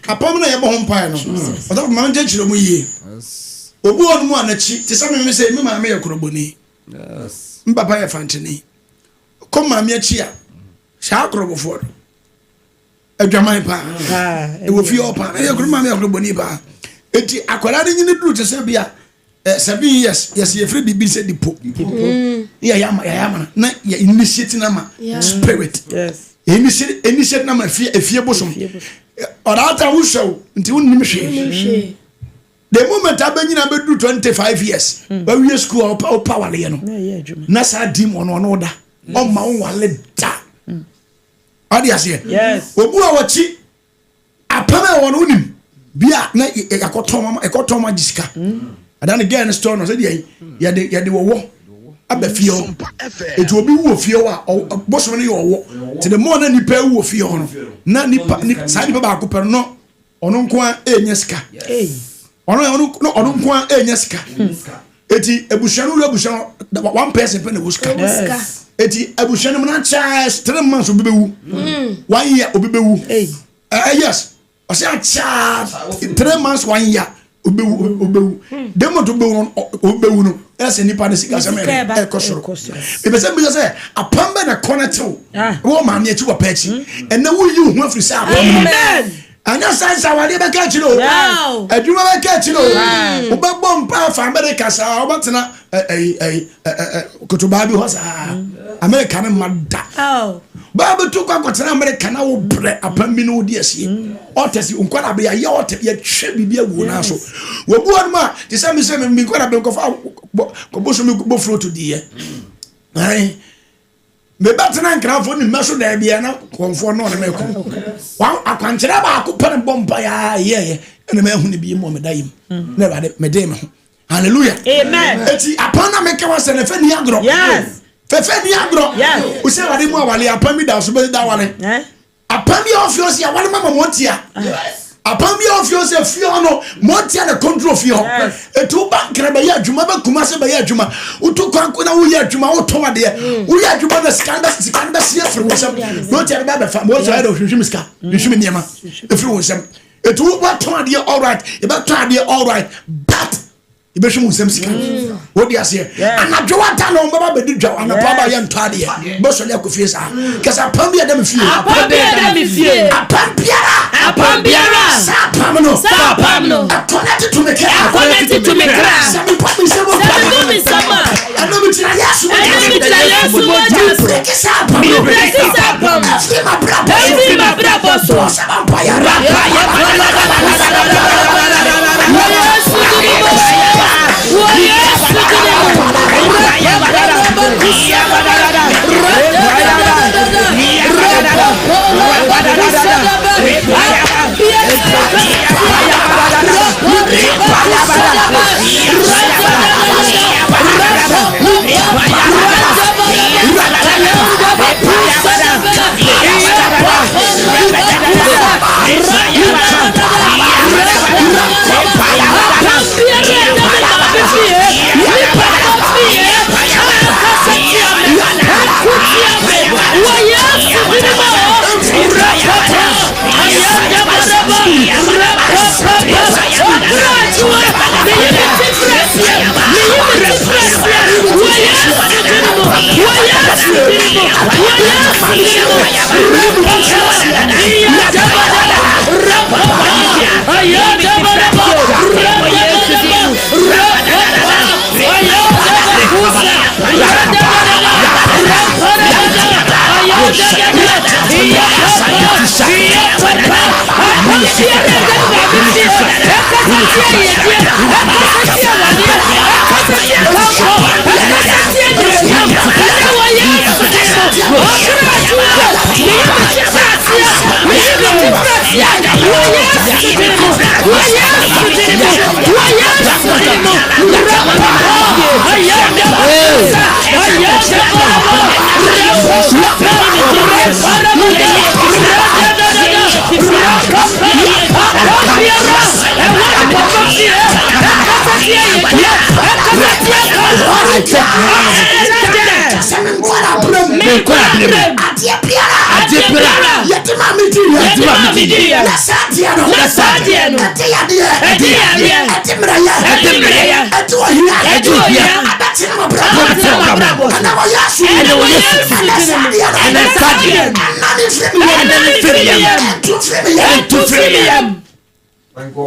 Apamna ye bohom pai no. Oda ma nje chiro mu yie. Obu onu mu anachi, te sa me say me ma me ye kroboni. Yes. Mbaba ye fantini. Kom ma me achi a. Sha krobofo. Adwaman pa. E wo fi opa. E kro ma me kroboni pa. Eti akwara de nyine duru te sa bia 7 years yes ye free bibi se dipo. Ya yama na ya initiate na ma spirit. Yes. Initiate na ma efie bosom. Orata wo show nti wonni me hwe. The moment abanyina be do 25 years ba we school power le no na sa dim ono no da o ma won wale da odiase yes obu a wachi apama won unim bia na yakoto ma gisika adan again store no say dey ya de wo aba fio etu obi wo fio a boso no ye wo ti the more na nipa wo fio no na nipa sa nipa ba ko per no ono nko a enya sika ono nko a enya sika eti ebushanu one person pe na wo sika eti ebushanu na charge 3 months obi bewu 1 year obi bewu yes o say charge 3 months 1 year obewu demo to obewu no ese nipa ne sika sema e kosoro e be say apamba na connecto wo ma na echi wo pa echi ena wo yi hu afiri sa amen anya sansa wale be ka chiro aduma be ka chiro wo be bom pa fa America sa wo tena kotoba bi ho sa America ne mada Baba to kwa tena America na wo bre apambi no di asie otesi unkwara be ya ote ya hwe bibia wu na so wo bu anuma ti se mi kwara be ko fa ko boso mi bo flow to di ai me batena nkrafo ni meso da bia na konfo no na me ko wa akwankyera ba ko pere bomba ya ye na me hu ni bi mo me dayim na ba de me de me ho hallelujah amen eti apana me ke wa se na fe ni agro yes fefe ni agro o se wade mu awale apami da so be da wale apami ofios ya wale mama montia yes apami ofios e fio no montia na control fio etu bankra ba ya adwuma ba kuma se ba ya adwuma utu kwanko na wo ya adwuma wo to wade wo ya adwuma na skanda se afri wo sam montia ba ba fa mo so do hwehwe miska hwehwe niema afri wo sam etu wo to wade all right e ba to wade all right but ibeshu musem sika wodi ase anadwo wata no mbaba bedi dwa anapa ba ye ntade ye boso le akofie sa kasa pambi adam fie apambiara sa pamno connected to me sabi pambi sebo pambi sama anabi tira yesu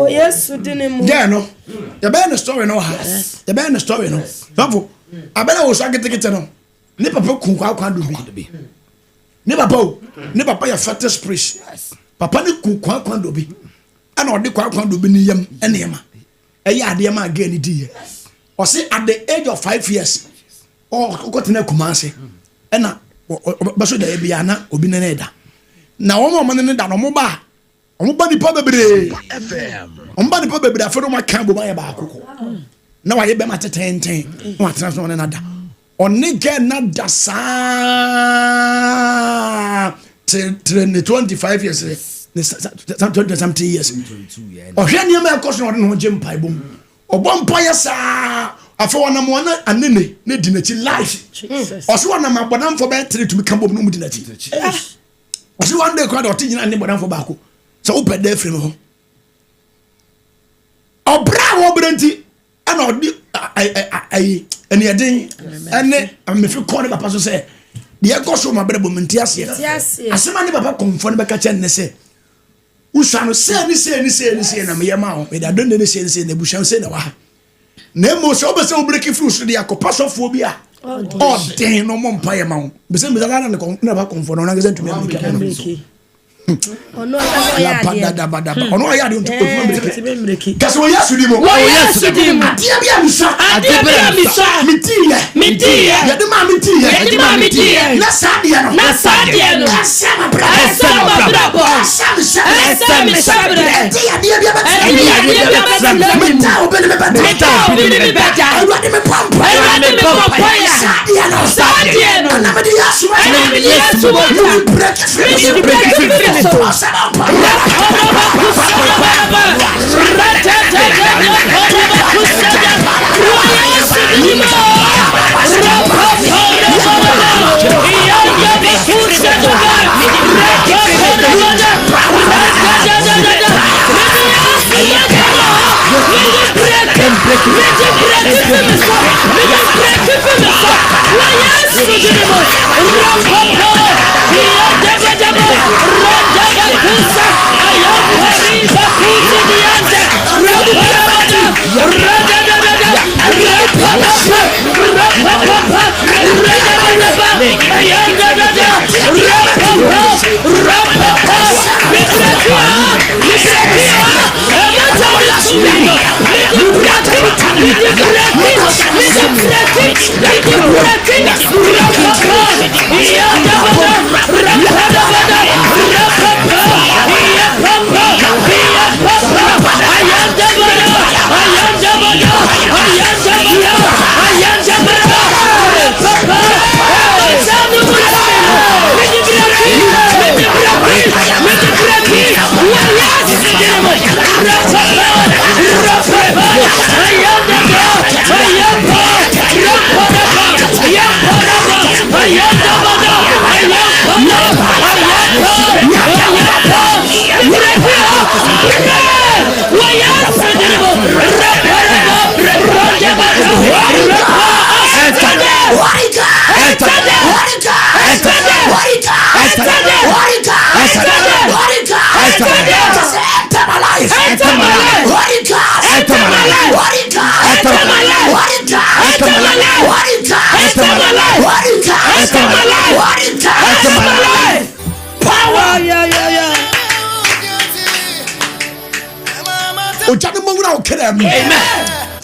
Yes, didn't yeah, no. The band story no has. The band story no. Favo. I better was I get to no. Ne papa kunkwa kwa do bi. Ne papa ya fattest priest. Papa ne kunkwa kwa do bi. Ana odi kwa do bi ni yam ene yama. Eya ade yama again ni di. O say at the age of 5 years. Oh, got na Kumasi. Ena baso da bia na obi ne da. Na wo mo ne da no mo ba. Omo ba ni pa bebre FM. Omo ba ni pa bebre afero ma kan bo ma ye ba akoko. Na wa ye be ma tetenten. Na wa transfer na da. Oni ge na da sa till 25 years. 20 years. O hwe ni ma ekoso no ho je mpai bom. Obo mpa ye sa afo na mo na anene na di na chi life. O so na ma bodam fo be 3 to me kan bom no mu di na chi. O so one day crowd o ti nyina ne bodam fo ba ko. So open there from home. Obra wo brenti ana odi ai eni eden ene me fi call papa so say de go so ma brebo menti ase asema ne papa konfo ne beka chen ne say usha no say ni na me yema ho me da don ne say na busha say na wa na mo so be say obreki fruit de akopa so fo bi a den no mo mpa yema ho be say me da na ne ba konfo no na ge ntumi ameki ono ya ono ya de onto kasi wo yasu di mo adia bia misa mitiye ya de ma mitiye na sadia no sama brabo dia bia mita obele me bata awade me pampa sadia no na me yasu break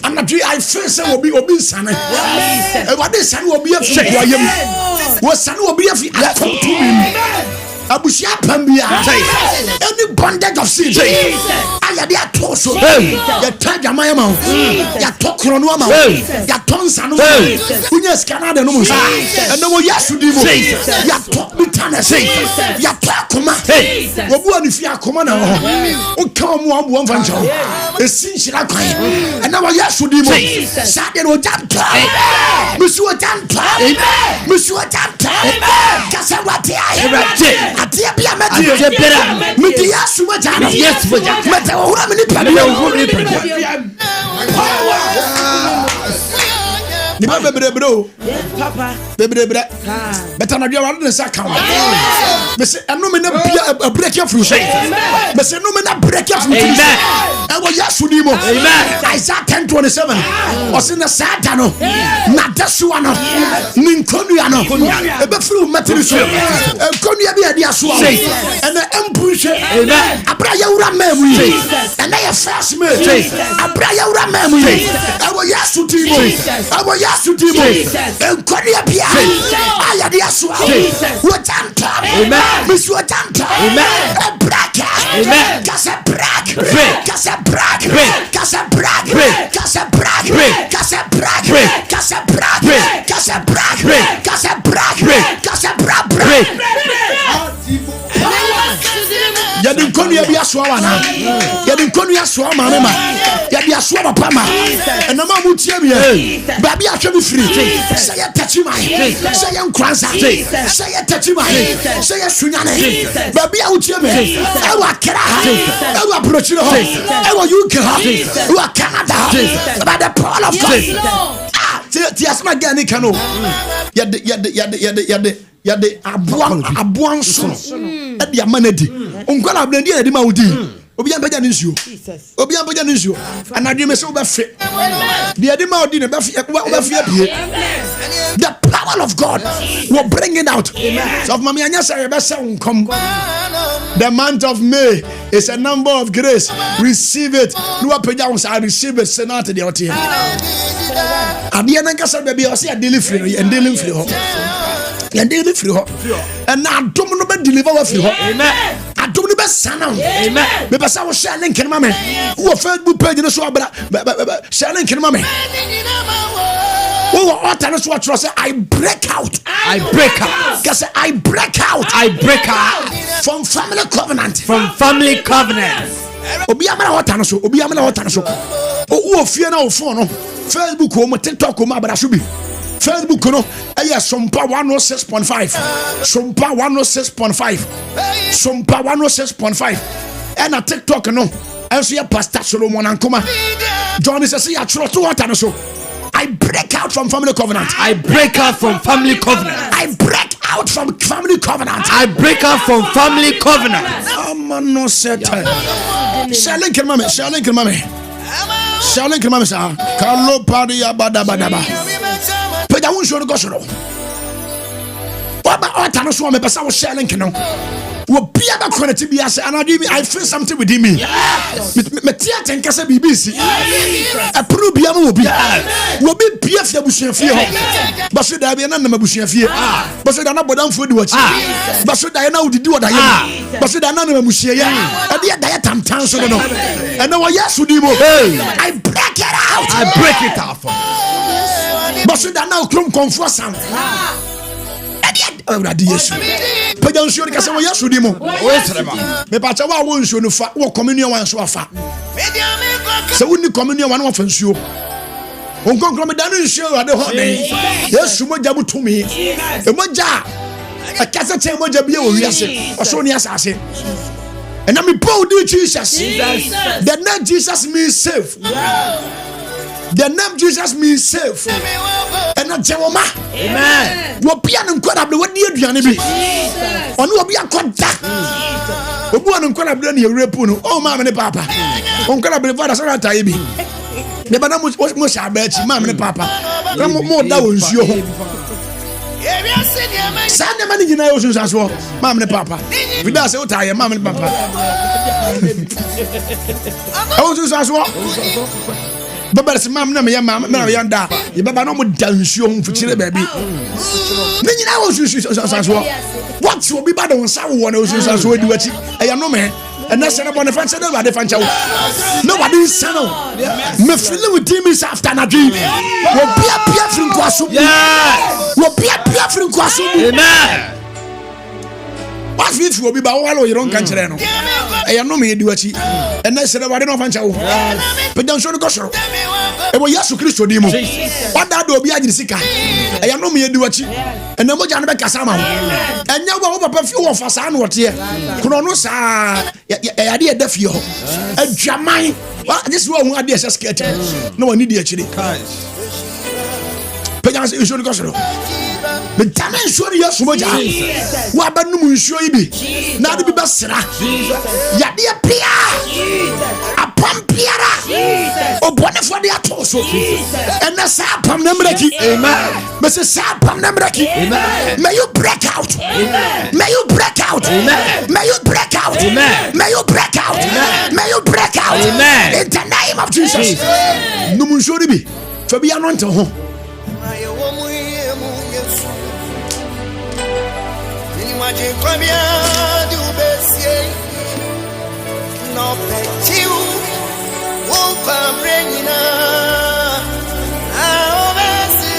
And I feel so will be son. What is son will be a shame. What son will be a Abusia Pambia, any bondage of sin. I had their torso, your tag, your mamma, your talk on woman, your tons and Unas Canada, and no yes to do your talk with Tana, your talk, what if you are commander? Oh, come one venture, a sin she like and now yes to do Saturday or Tampa, Monsieur Tampa, Monsieur Tampa, Cassawati. Atiapia media sumajana yes meta ora mini ni bebrebro papa bebrebra beta na dia wado nsa kan me se eno me na bia break your fruit me se no me na break your fruit e wo yasu ni mo Isaiah 10:27 o se na sata no na dasu ano ni nkonu ano e be free matiri so nkonu ya bia dia so e na empushe abra ya ura memu e na ya first me abra ya ura memu e wo yasu ti mo e wo yasu ti mo nkonu ya bia aya dia so wo tanta miss wo tanta braka kase brak kase brak kase brak kase brak kase brak kase brak kase brak kase brak kase brak ya din konu ya bia so wana ya din konu ya so ma mema ya bia so papa ma ena ma mu tie bia ba bia hwe mi free say ya tachi mai say ya nkransa say ya tachi mai say ya sunyane ba bia u tie me e wa kra e wa brochiro ho e wa UK ho e wa Canada by the power of God ti asma gani kano ya de abuan so e dia manadi onkwala blandi ya de ma udi obi ampeja nsuo obi ampeja nsuo anadwe me se wo be fe dia de ma udi ne be fe apie the power of God will bring it out. So mama anya say be se unkom. The month of May is a number of grace. Receive it. No appeja won say receive it senate the otie. Ade na nkasa be o say delivery and delivery ho. And delivery ho. And na dom no be deliver wa free ho. Amen. Adom no be sana. Amen. Me pesa wo share link ma me. Wo Facebook page no so abra. Share link ma me. I break out. I break out. Because I break out. I break out from family covenant. From family covenant. Obi amana hotano so. Obi amana hotano so. O fie na o phone no. Facebook o mo TikTok o ma abra so bi. Facebook no. Eya sompa 106.5. Sompa 106.5. Sompa 106.5. And a TikTok no. Enso ya Pastor Solomon Ankomah. John is say ya tro to hotano so. I break out from family covenant. I break out from family covenant. I break out from family covenant. I break out from family covenant. Amano seta. Shalom kemame, shalom kemame. Shalom kemame sa. Kalo pari abada badaba. Peda un shono gosoro. Oba otano so me pesa wo shalom keno. Wo bia ba connect bi ase anadimi I feel something within me. Me tia tenkasa BBC. Apro bia mo obi. Wo bi bia fia busuafie ho. Ba so da bia na mabusuafie. Ba so da na bodamfo di wachi. Ba so da na udidi wodaye. Ba so da na mamusie ya. E de da ya tamtan so no. And now yes di mo. I break it out. I break it out. Ba so da na okrom konfo sam. Awurade Yesu pagya nsuo de kasa wo Yesu di mu me pa cha wa wo nsuo no fa wo communion wan so afa se wo ni communion wan wo fa nsuo won konkro me da no nsuo Awurade ho den Yesu moja butumi e moja akasa che moja bia wo wiase oso ni asase and na me bow do Jesus the name Jesus means save. The name Jesus means save. And not Jewoma. Amen. Wo pia nkwada wo di aduane bi. Onu obi akoda. Obu anu nkwada ble na repu no. Oh ma me ne papa. Onkwada ble father so rata bi. Ne bana mo sha ba chi ma me ne papa. Na mo da wo nsuo ho. Sande mani nyina yo sunsa so. Ma me ne papa. Vida se utaye ma me ne papa. Awu sunsa so. Baba se mam na me mam na ya nda ye baba no mo dansuo ho fuchire ba bi ne nyina wo so what you be bad on sa wo na so di wachi e ya no me and that's na bon fan say no bad fan cha wo nobody say no me feel with him is after na dream wo pia frin kwaso wo pia frin kwaso amen. What if you be ba wo you don't kan kire no e ya no me di wachi and that's na bad no fan cha wo pe dan so no go e wo Yesu Kristo di mu wada do obi agiri sika e ya no me di wachi and na moja no be kasa ma enya wo papa fi wo fa sa na wote kuno no sa ya de da fi ho adwaman this wo hu ade ese skirt no wani di akire pe jan se Yesu ko so me tamen so Yesu moja wa ba num nsuo yi bi na de bi ba sra ya de pia apampiara obone for the atoso and na sa pam na mraki amen me se sa pam na mraki amen may you break out amen may you break out amen may you break out amen may you break out amen may you break out amen in the name of Jesus num nsuo bi fa bi anonte ho no petiu won kwa brenina aobesi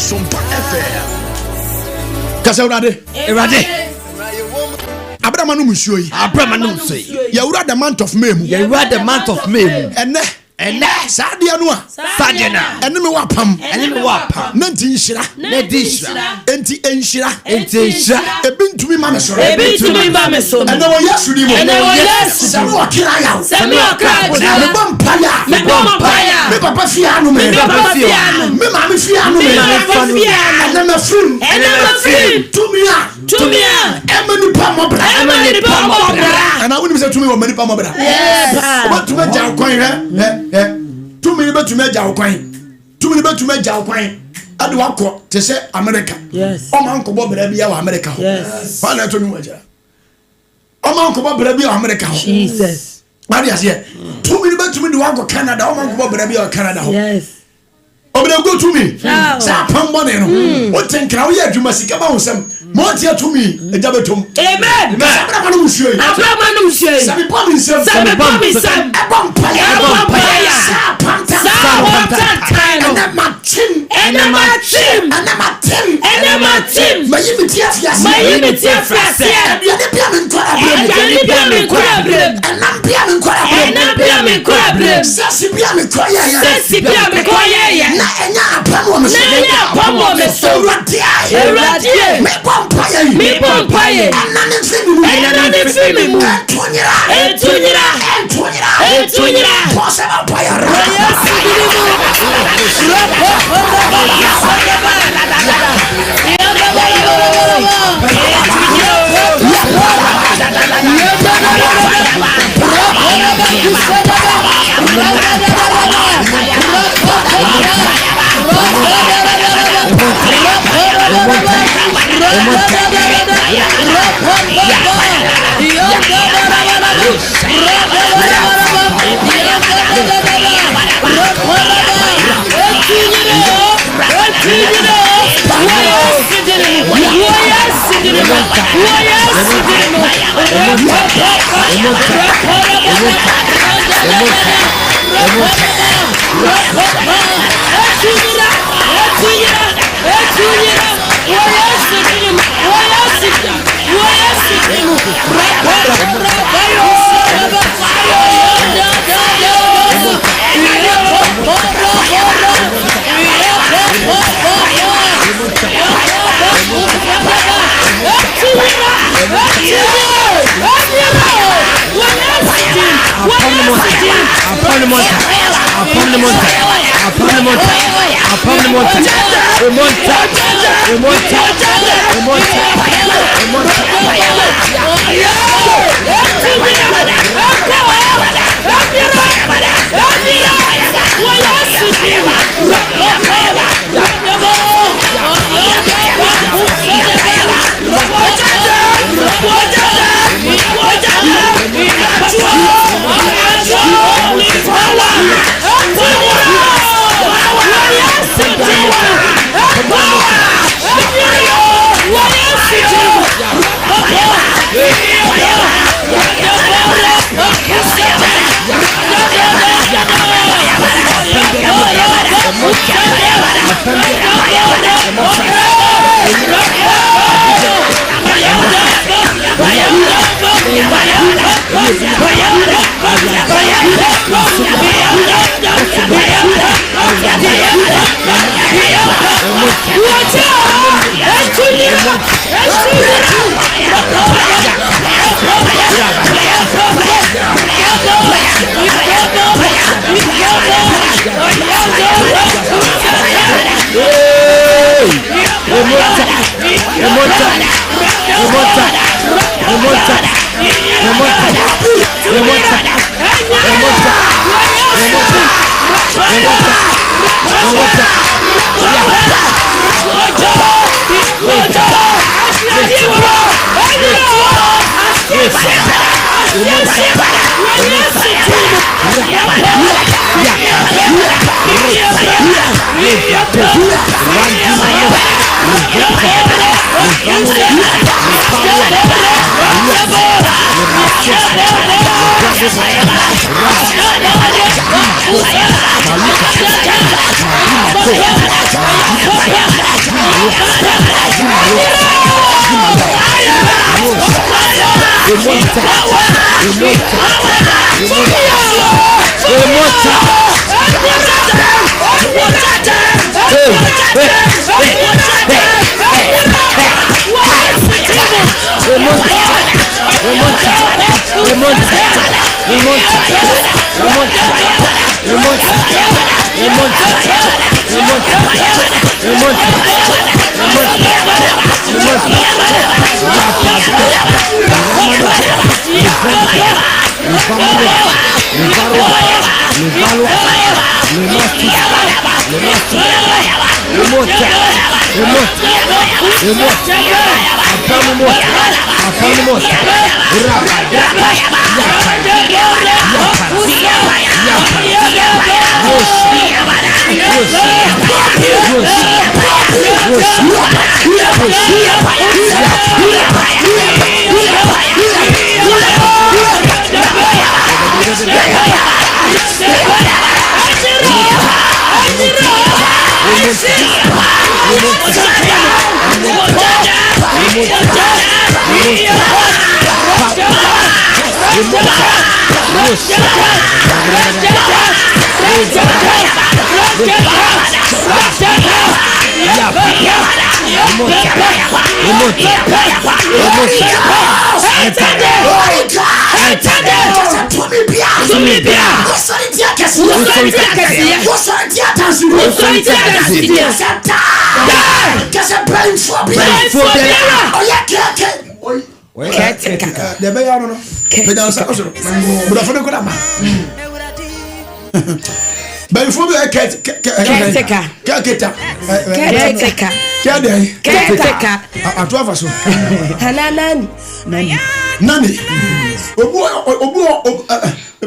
Sompa FM kasa urade Abraham no musuo yi ya ura the month of May mu ene sadia no a Sadena. ene me wapam nanti nhyira enti enhyira ebintumi ma me so ene wo Yesu di mo se me okira ya me bompaya me papa fi anu me ma me fi anu me ene me film tumia emani pa mobra ana woni se tumi wo mani pa mobra what to me jan kwan tumi betumi agya okwan ade wakọ te se America o ma nkobo bra bia wa America ho fa na to ni waja o ma nkobo bra bia wa America ho Jesus mari ase tumi betumi de wakọ Canada o ma nkobo bra bia wa Canada ho obere go tumi sa pambo ne no o tenkra wo ya adwuma sika ba ho sam mo tia tumi eja betom amen Abraham no musuo sabi pom nsem ebom paya sa panta ena matim mayi mitia fiase ebiade pia men kwara brem enam pia men kwara brem sesi pia men kwara ya na enya apam wo me so Eradi me pompaye anane fimi mu etunyira posa pompaye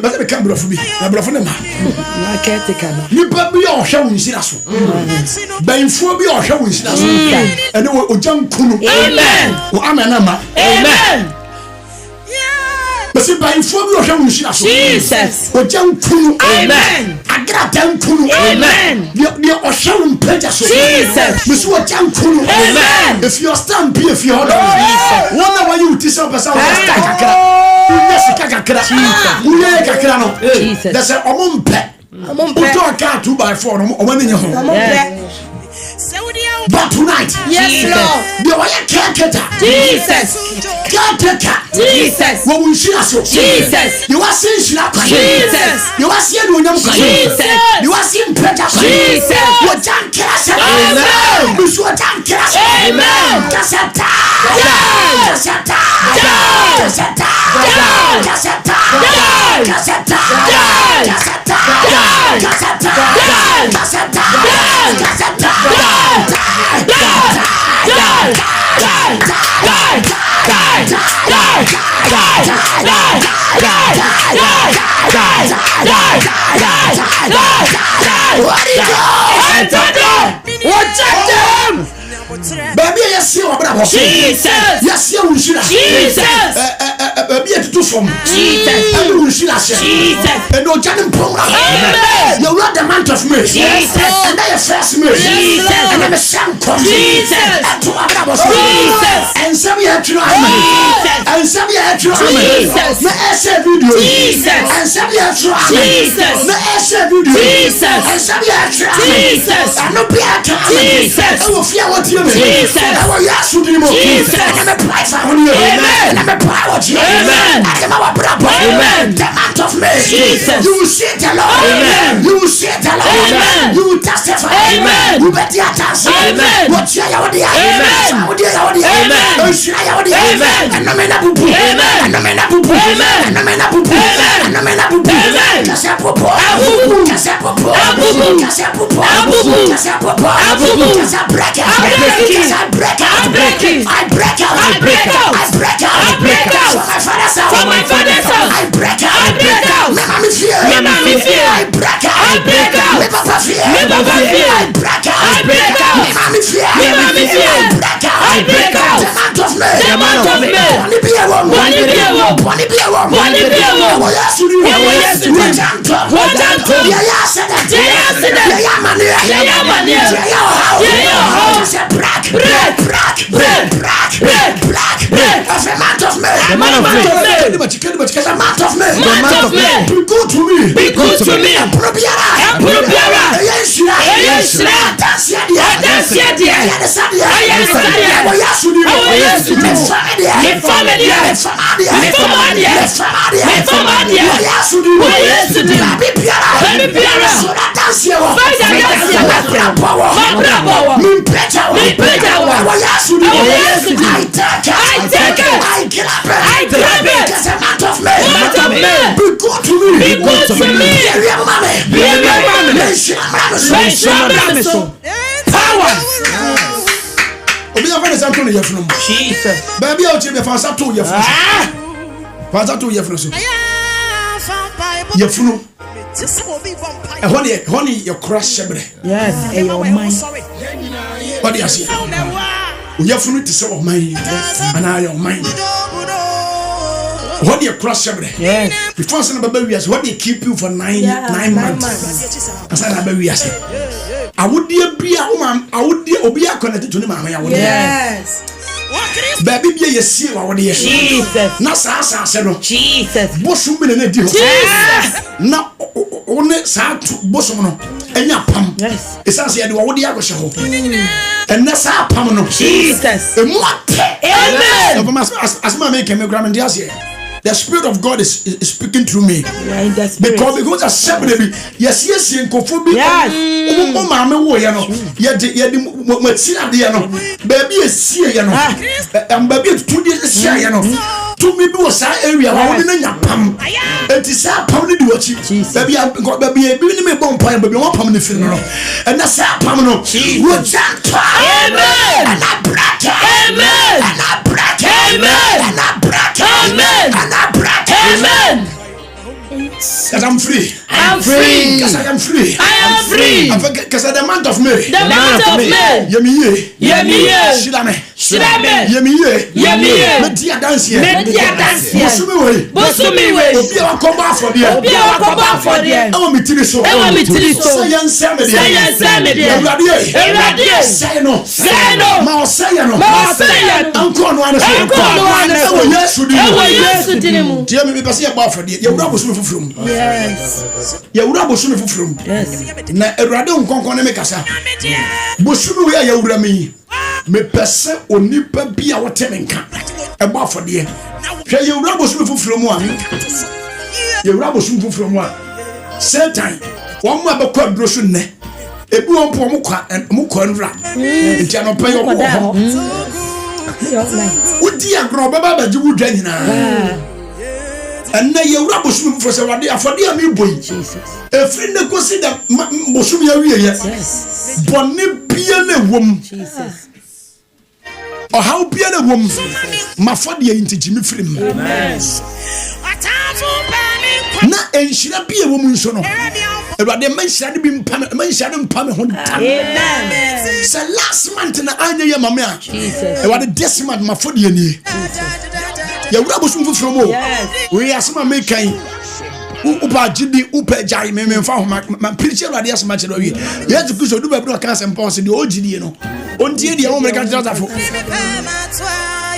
But the camera for me, I brought them. I can't take her. You probably all showing Sinaso. By phobia or showing Sinaso. And the John Kunu. Amen. Amen. Amen. But see, by phobia or showing Sinaso. Jesus. Or John Kunu. Amen. I got them Kunu. Amen. You're showing pleasure. Jesus. Miss what John Kunu. Amen. If you're stand, if you're not, one hour you tell us how Jesus. That's a omon pet. Put on car 2x4 or 1 in your home. But tonight, Yes, Lord. the way caretaker, Jesus. caretaker, Jesus. what we see us, Jesus. you are seeing Snap, Jesus. you are seeing William, Jesus. you are seeing Peter, Jesus. what John Cass, Amen. Miss what John Cass, Amen. Cassetta, Cassetta, Cassetta, Cassetta, Cassetta, Cassetta, Cassetta, Cassetta, Cassetta. Baby, yes, you are Jesus. Yes, you will see us. Jesus. Baby, to from Jesus. and will see us. Jesus. And no Janin program. Amen. You're not the month of May. Jesus. And I first May. Jesus. And I'm a son. Jesus. And to Abraham. Jesus. And some year to Jesus. and some year to Jesus. Me essay video. Jesus. And some year to Jesus. Me essay video. Jesus. And some year to Jesus. And no Pierre. Jesus. I will fear what you mean. Jesus. I will ask you to Jesus. And I'm a price on you. Amen. And I'm a power to you. Amen. I am our brother. Amen. The month of May. Jesus. You will see the Lord. Amen. You will see the Lord. Amen. You will testify. Amen. You bet your task. Amen. What you are doing? Amen. Amen. Amen. And no man a boo. Amen. And no man a boo. Amen. And no man a boo. Amen. And no man a boo. Amen. Kasapopo. Abubu. Kasapopo. Abubu. Kasapopo. Abubu. Kasapopo. Abubu. Kasabreka. I'm breaking. I break out. I'm breaking. I break out. I break out. I break out. I break out. For my father's house. For my father's house. I break out. I break out. Me mama fear. Me mama fear. I break out. I break out. Me papa fear. Me papa fear. I break out. I break out. Me mama fear. Me mama fear. I break out. I break out. The month of May. The month of May. Bonnie be a woman. Bonnie be a woman. Bonnie be a woman. Bonnie be a woman. Oh yes, you do. Oh yes, you do. What jump? What jump? Yeah, yeah, said that. Yeah, said that. Yeah, yeah, man. Yeah, yeah, man. Yeah, yeah, how? Yeah, yeah, how? It's a black. Black. Black. Black. Black. Black. Black. Black. Of the month of May. The month of May. The month of May. The month of May. Be good to me. Be good to me. Probiara. Probiara. Yes, Yes, that's it. That's it. Yes, Obi afa ne santo ne yefunu mo. Jesus. Baby o che be fa sato yefunu. Fa sato yefunu so. Yefunu. Honey your crush shebre. Yes, and your mind. What do you say? O yefunu ti se o mind. Ana your mind. What do you crush shebre? Yes. Before say na baba wiase, what do you keep you for 9 months? Asa na baba wiase. Awudie bia woman awudie obi connected to ni mama ya wode. Yes. Baby bia yesie wa wode. Jesus. Na sa se no. Jesus. Bosum bi na di ho. Na one sa bosum no enya pam. Yes. Esa se ye de wa wode agoshe ho. Enne sa pam no. Jesus. Emu ate. Amen. Asma make me gram ndi ase. The Spirit of God is speaking through me. Yeah, in the Spirit. Because a separate yes nkofo bi o maame wo ye no ye di matina de ye no baby esie ye no baby tutu de esie ye no to me bi wo sa area wa wo de na pam enti sa pam ne di wachi baby bi ni me bon pan baby won pam ne fi no and na sa pam no wo janta. Amen. And I break it. Amen. And I break it. Amen. And I break it. Amen. And I break it. Amen. Because I'm free. I'm free. Because I am free. I am free. Because the month of May. The month of May. Yemiye. Shidame. Yemiye. Media dance here. Bosumi way. Obi akoba for there. Ewo mi tiri so. Science media. Erade. Say no. Ma say no. Ankomah no. Ewo Yesu dinimu. Tie me be say about for there. Yewura bosumi fufrum. Yes. Yewura bosumi fufrum. Yes. Na Erade nkonkon na me kasa. Bosumi we yewura me. Me pese onipa bia wote menka. Ebo afode. Hwe yewura bosumi fufrum a. Yewura bosumi fufrum a. Satan, one more be kwa dro so ne. Ebi won po mo kwa nra. Nti anopa yo ko ho. Udi agro baba ba ji wudwa nyina. Anna yewura bosumi fufrum se wade afode am boy. Jesus. Efri ne kosi da bosumi awie ye. Yes. Bonni bia na wom. Jesus. Or how bia na wom. Mafode yintijimi firim. Amen. Na enhyira bia wom nso no. Ewade manhyira de bi mpa me ho. Amen. So last month na anya ye mame a. Jesus. Ewade this month mafode ye ni. Yewura bosum fufuro mo. We asema mekan. Upa jidi upa jai me mfa ho ma preacher Ewade asema che do wi. Ye tuku so du ba bro kan sempa so de o jidi no. Ontie de o America Joseph.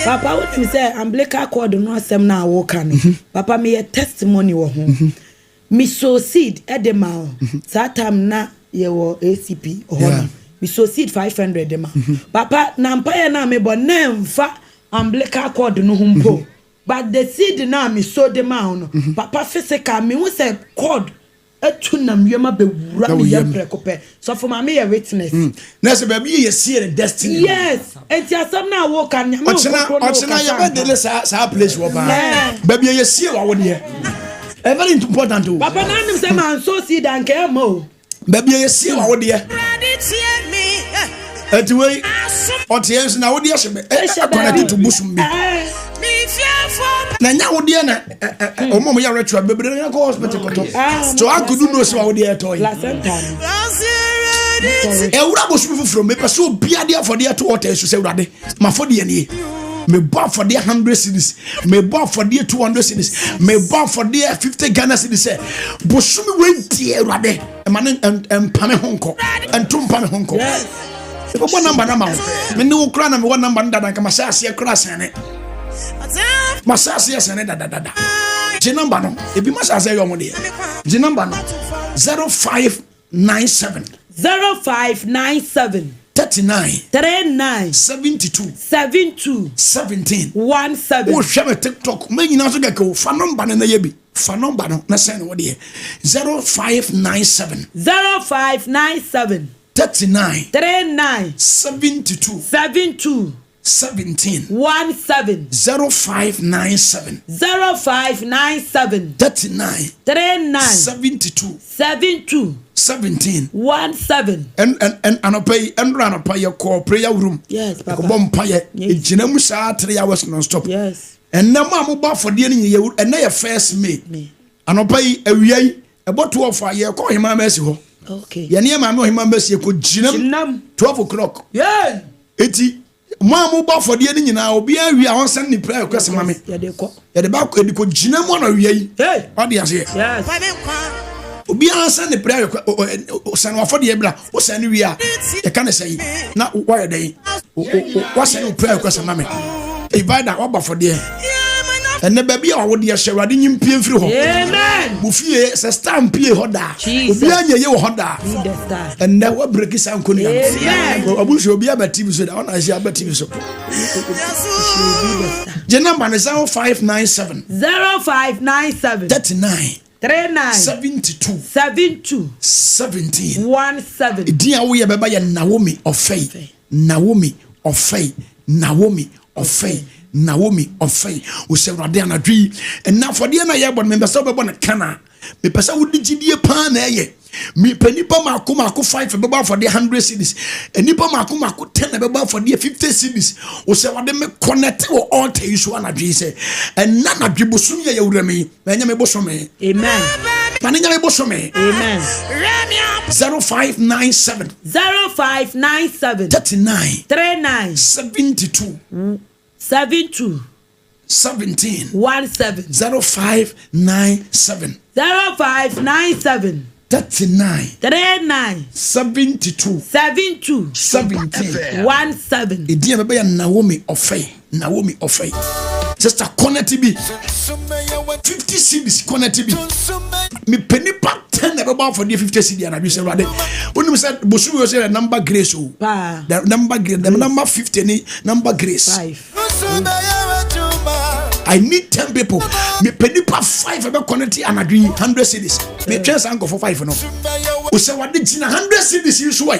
Papa, what you say, umbilical cord no asem na woka no. Papa, me a testimony wo ho. Me so seed edema. That time na ye wo ACP ho. Me so seed 500 edema. Papa, na mpaye na me bo na mfa umbilical cord no humpo. But the seed na me so dem no. Papa physical me who say cord etunam yema be wura me yemprekope. So for my me a witness. Na se baby ye see the destiny. Yes. Enti asam na wo kan nyama. Ochina ye be dele sa place wo ba. Baby ye see wa wo de. Very important to. Papa na nim say man so see dan ke mo. Baby ye see wa wo de. Anyway, otiens na wo de hye connect to busum bi. Na nya wo de na omom ya retwa bebre na ko hospital koto. So akudu no se wa wo de toy. Ewura busum fufuro me pese obi ade afode to water so se Ewurade mafode ye ne. Me bought for their 100 cities, me bought for their 200 cities, me bought for their 50 Ghana cities. Bosumi went here, Rade, and Pame Honko, and Tumpame Honko. One number, me no crown, and one number that I can massage your class and it. Massage yes and da. Jinambano, if you must say your money. Jinambano 0597 0597 39 72 17 Oh, share TikTok. Me you also get go fa number na yebi. Fa number no na send what there. 0597 39 72 17 0597 39 72 17 and anopay and run your call prayer room. Yes, Papa. Bompaye. Ejinamu sa 3 hours non stop. Yes. And now mamu for the year and na first May. Anopay awiai about 12 year call him mercy ho. Okay. Ya near my mercy ko jinam 12 o'clock. Yeah. Eti mamu ba for the year nyina obi awia won send ni prayer request mame. Ya de ko jinam one awiai. Hey. What dey say? Yes. Obi answer the prayer send for the ebra o send wi a e kan say na why dey what send prayer request mama e buy that what for there and the baby a wo dey Ewurade nyimpie mfiri ho amen bu fie se stamp pie ho da obi anya ye ho da and now what break is ankoni am obu so obi abati so da ona say abati so je number 0597 39 72 17 Dia wo ye beba ye Naomi of faith wo se Ewurade anadwi and now for the na ye bon member so be bon kana me pesa wo digidie pa na ye me panipa makoma 5 beba for the 100 cities enipa makoma 10 beba for the 50 cities wo se wade me connect wo altar isu anadwi se and na nadwi bosum ye Ewurame na nya me bosome amen Pananya Bosome. Amen. 0597 0597 39 39 72 72 17 17 0597 0597 39 39 72 72 17 17. Idi ebe ya Naomi Ofei. Sister Connect bi 50 cedis Connect bi. Me penny pa 10 ebe for the 50 cedi and abi say rade. Onim say bosu we say number grace o. The number grace, the number 50 ni number grace. 5. I need 10 people. Me penny pa 5 ebe connect and agree 100 cedis. Me chance anko for 5 no. O say what did 100 cedis you so why?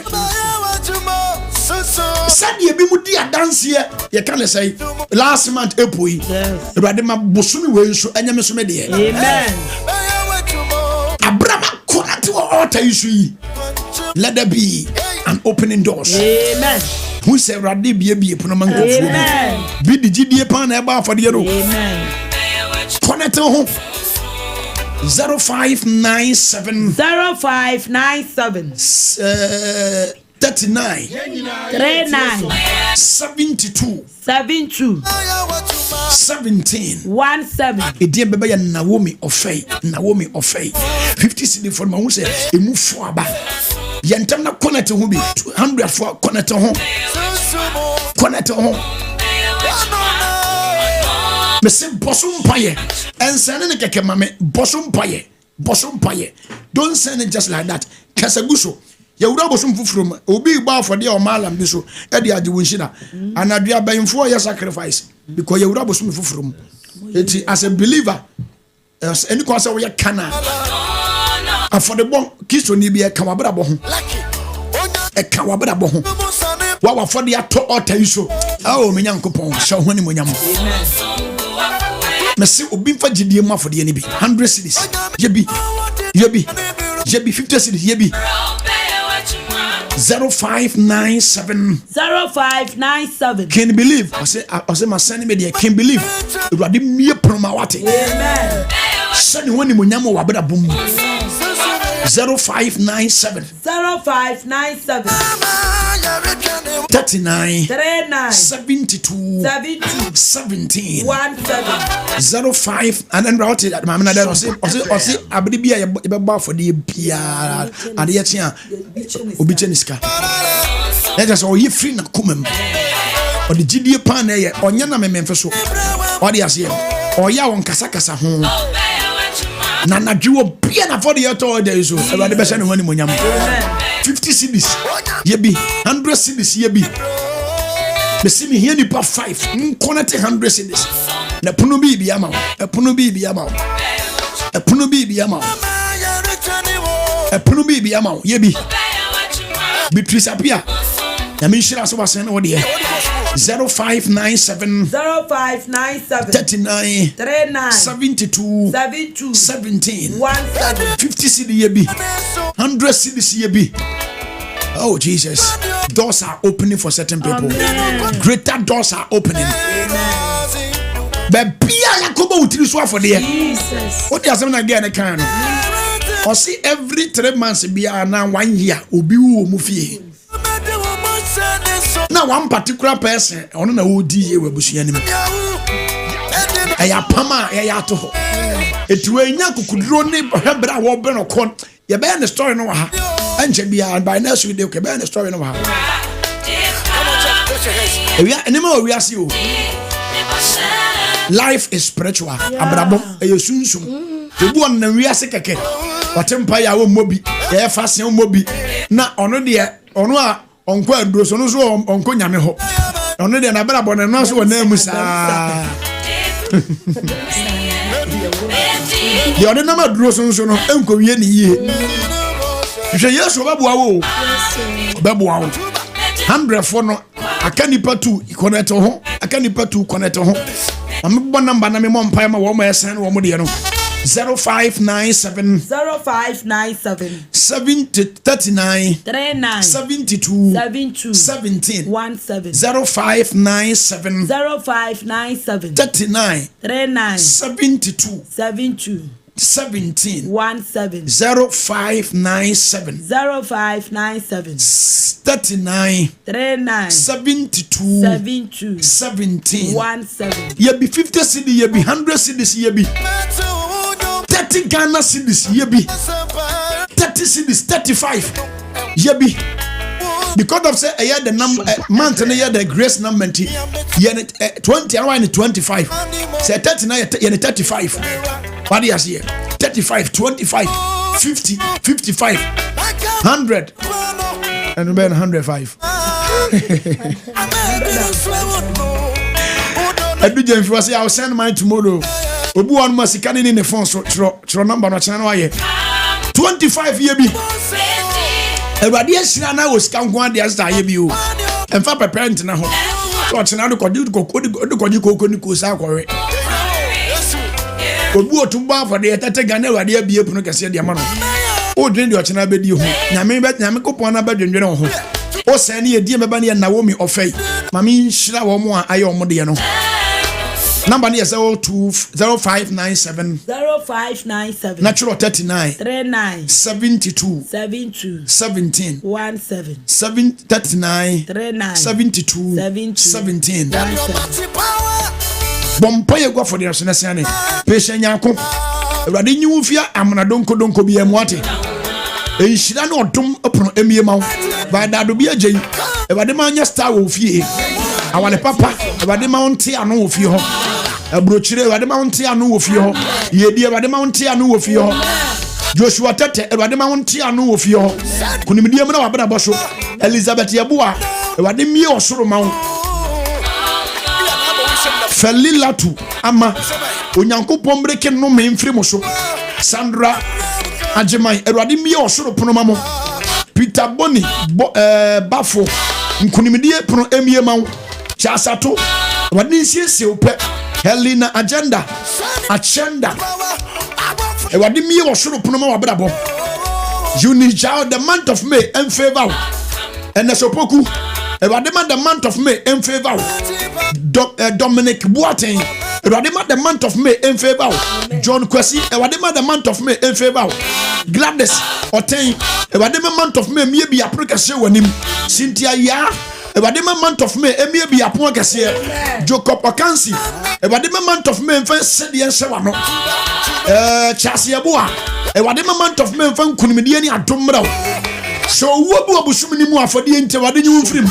Said ye be mudi a dance here. You can say last month April. Yes. Rade ma bosumi we so anya me so me de. Amen. Abrama connect to altar issue. Let there be an opening doors. Amen. Who say rade bie pono manko fu. Amen. Bi di gidie pan na e ba for de no. Amen. Connect home. 0597 0597 39 39 72 72 17 17. Edi bebe ya Naomi Ofei 50 cedi for ma hu say emu fo aba yentam na connect ho bi 200 for connect ho me se bosum paye ensane ne keke mame bosum paye don't send it just like that kasaguso ya wura bosum fufurum obi gba for dia o malam bi so e dia ade wonhina anadua banfo ya sacrifice because ya wura bosum fufurum eti as a believer as any cause we kana for the bon kisto ni bi e ka wabra bo ho wa for dia to altar so oh me nyankopon sha ho ni mo nyam me se obi mfa gidie ma for dia ni bi 100 cedis yebi 50 cedis yebi 0597 can believe I say my son me there can believe Urade mie proma wate Amen. sani woni mo nyam wa bra bom 0597 39 72 17 05 and then route that mama na there say abri bia ye be for the bia ade ye tia obi cheniska let us all ye free na kumam o de gidie pan na ye onya na mememfe so o de ase o ya won kasa ho na nadwo bia na for the auto there so everybody be say no ni monyam 50 cedis ye bi 100 cedis ye bi me see me here ni pa 5 connect 100 cedis na puno bi ama ye bi Beatrice apia na me shira so wasen no de 0597 39 72 17 50 cedi ye bi 100 cedis ye bi. Oh Jesus, doors are opening for certain people. Amen. Greater doors are opening. But Pia Yakobo utili so for there. Jesus. What does na get can? Or see every 3 months bia na 1 year obi wo mu fie. Na one particular person ono na odi ye wabusua nim. Aya pama ya to ho. Etuwe nya kukuduro ni hebra wo be no kon. Ye be na story no ha. Anche bia by next week okay be na story no ha. We are see you. Life is spiritual. Abrabo eyesunsum. Ebu on na wiase keke. Watempa ya wo mobi. Ya fase wo mobi. Na ono de ono a onko aduro so no so onko nyame ho. Ono de na brabo na no so wona musa. The other number draws on so no enko wie ni yie. Hwe Yesu babuwa wo. Babuwa wo. 100 for no akanipa 2 connect ho. Akanipa 2 connect ho. Ambo number na me mo mpa ma wo ma esen wo mo de no. 0597 39 72 17 0597 39 72 17 17 0597 0597 39 39 72 72 17 17 yebi 50 cedi yebi 100 cedis yebi 30 Ghana cedis yebi 30 cedis 35 yebi because of say I the number month and the grace number 20 and 25 say 39 and 35 what is here 35 25 50 55 100 and then 105 I do James was I'll send mine tomorrow obu one must can in the phone so number no channel why 25 yebi everybody shira na was kan go dey answer yebi o emfa parent na ho so channel ko di ko ni ko sa kwore obu otumba for the tete Ghana everybody abie puno kese de ma no o dwen de channel be di ho nyame ko pon na ba dwendwe ho o se ne ye die meba ne Naomi ofei mami shira wo mo aye o mo de no number is 0597 natural 39 39 72 72 17 17 39 39 72 17 17 bompa ye go for the national patient yanko awrade nyiwu fia amna donko bi emuate enhira na odom opono emie mawo ba dado bi agyi awrade ma nya star wo fie awale papa awrade ma onte ano wo fie ho abrochire awrade ma onte ano wo fie ho yedi awrade ma onte ano wo fie ho Joshua tete awrade ma onte ano wo fie ho kunimdie mu na wabena boso Elizabeth yeboa awrade mie osoro mawo Felilatu ama onyankopon breke no me mfiri mo so Sandra Ajemai awrade mie osoro pono mamo Peter Boni bafo nkunimdie pono emie mawo chasato awrade nsiesie ope Helena agenda awrade mie osoro pono mawo abrabo Unijao the month of May in favor and sopoku awrade ma the month of May in favor Dominic Boateng awrade ma the month of May in favor John Kwesi awrade ma the month of May in favor Gladys Oten awrade ma month of May mie bi aproka se wanim Cynthia ya awrade ma month of May emie bi aproka se Jacob Okansi awrade ma month of May mfa se de ense wa no Chase Yeboa awrade ma month of May mfa kunimdie ni adomra so wobu obusumi ni mu afode ente awrade nyi mfrim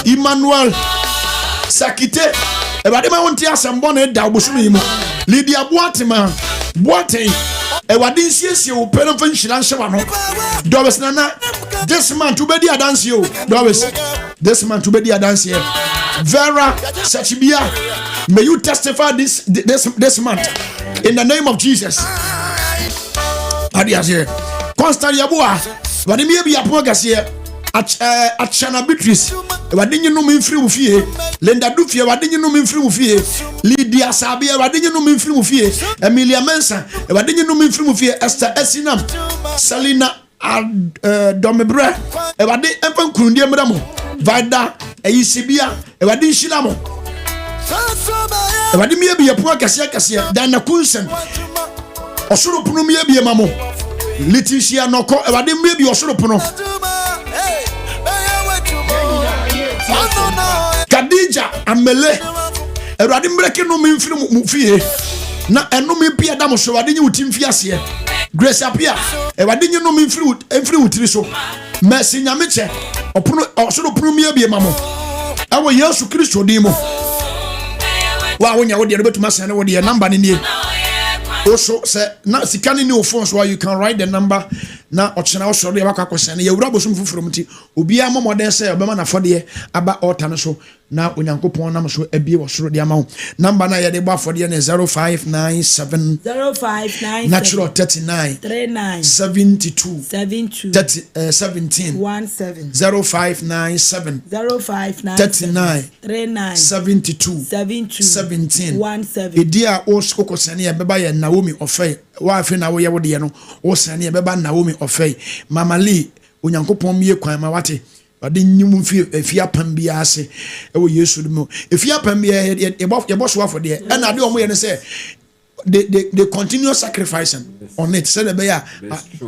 Emmanuel Sakite awrade ma wonte asembo na da obusumi mu Lydia Boateng awrade nsiesie wo pere mfa nhira nhyewa no Doris Nana this month to be the dance you Doris this month to be the dance here Vera Sachibia may you testify this month in the name of Jesus Adias here Constant Yabua wadi mi bi apoga here Achana Beatrice wadi nyi no mfiri wo fie Linda Dufie wadi nyi no mfiri wo fie Lydia Sabia wadi nyi no mfiri wo fie Emilia Mensa wadi nyi no mfiri wo fie Esther Esinam Selina Domebre ewade emfa nkurundie mramo Vada eyisibia ewade nhilamo ewade mie bi yapo akase Dana Kunsen osoro pono mie bi mamo Leticia Noko ewade mie bi osoro pono Kadija Amele ewade mbreke no mfiri mu fie na eno me bia da mo so ewade nyi utimfi ase Grace apia ewade nyi no mfiri utiri so mercy nyameche opono osoro pono mie bi mamo awo Yesu Kristo din mo wa wonya wo de betuma sene wo de number ni nie also say na sikani ni phone so you can write the number na ochena wo so de wakwa sene ye wura bosum fufuro mti obi amomoden say obema na fode aba altar no so na onyankopon nam so abie wo soro de ama number na ye de gba fode na 0597 natural 39 72 17 0597 39 72 17 edia oskoko sene beba ye Naomi ofei wa afi na wo ye wo de no wo sene beba Naomi ofei Mama Lee onyankopon mie kwan ma wate wade nyim fi apam bia ase ewo Yesu dum fi apam bia ye bo so afode e na de omo ye ne se they continue sacrificing on it. Say the bear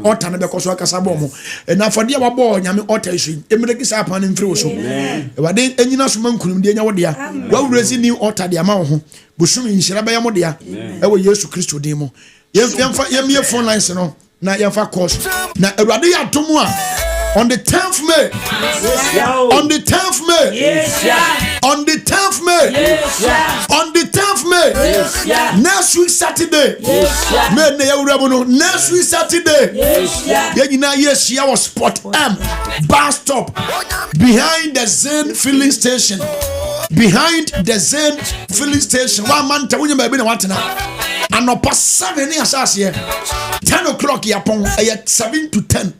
altar na be koso akasa bomo. Na for dia wabo nyame altar isu. Emre kisa pan mfiri so. We dey enyina so mankunum de nya wo dia. Wa wurezi new altar de ama wo ho. Busum inhira be yamo dia. E wo Yesu Kristo din mo. Yemfa phone lines no. Na yemfa course. Na Awurade ya domo a on the 10th May. On the 10th May. On the 10th May. On the 10th May. Next week Saturday. May ne yawura no. Next week Saturday. Yegina yes ya was spot M bus stop behind the Zen filling station. Behind the Zen filling station. One man ta wunya baby na watena. Anopa 7 ni asase here. 10 o'clock yapon 7 to 10.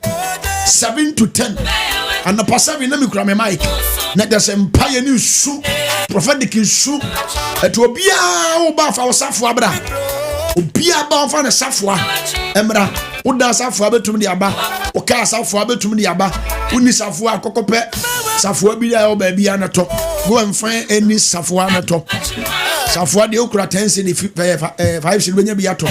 7 to 10. And the passavi na mi kura me mic. Na just empire ni su prophetic su. Et obia o ba fa osafo abra. Obia ba fa na safo emra. Uda safo abetum di aba. O ka safo abetum di aba. Uni safo akokope. Safo bi ya o ba bi anato. Go and find any safo anato. Safo de okura 10 cedi 5 cedi benya bi ato.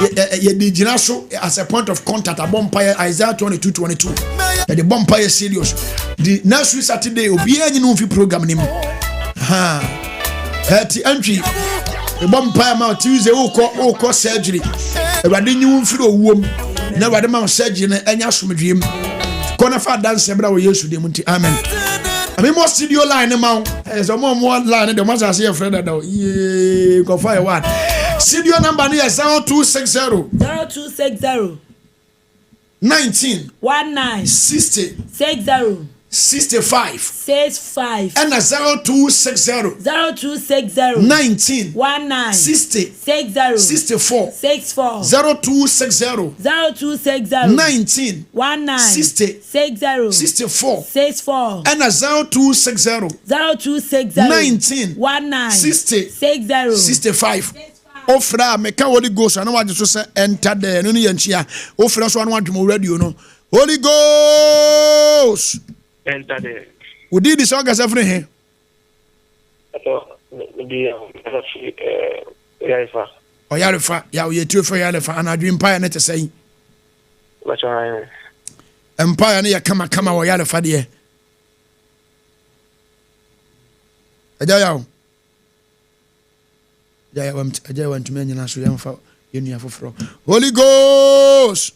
Ye di jinaso as a point of contact a bonfire Isaiah 22:22. The bonfire serious. The next week Saturday obi enyi no fi program nim. Ha. Hati entry. The bonfire ma Tuesday uko surgery. Ewade nyi mfiri owuom. Na ewade ma surgery na enya somdwiem. Kona fa dance bra wo Yesu dem nti amen. Ami mo studio line ma so mo line de mo say your friend that ye go fire one. Studio number is 0260 19 60 65 and 0260 19 60 64 0260 19 60 64 and 0260 19 60 65. Ofra meka Holy Ghost anu waje so se enter there no yanchia ofra so anu adwum radio no Holy Ghost enter there we did this August every here Yarefa ya we tu for Yarefa and adwum pa na te say empire na ya kama wo Yarefa de I want to mention as young for you. Holy Ghost.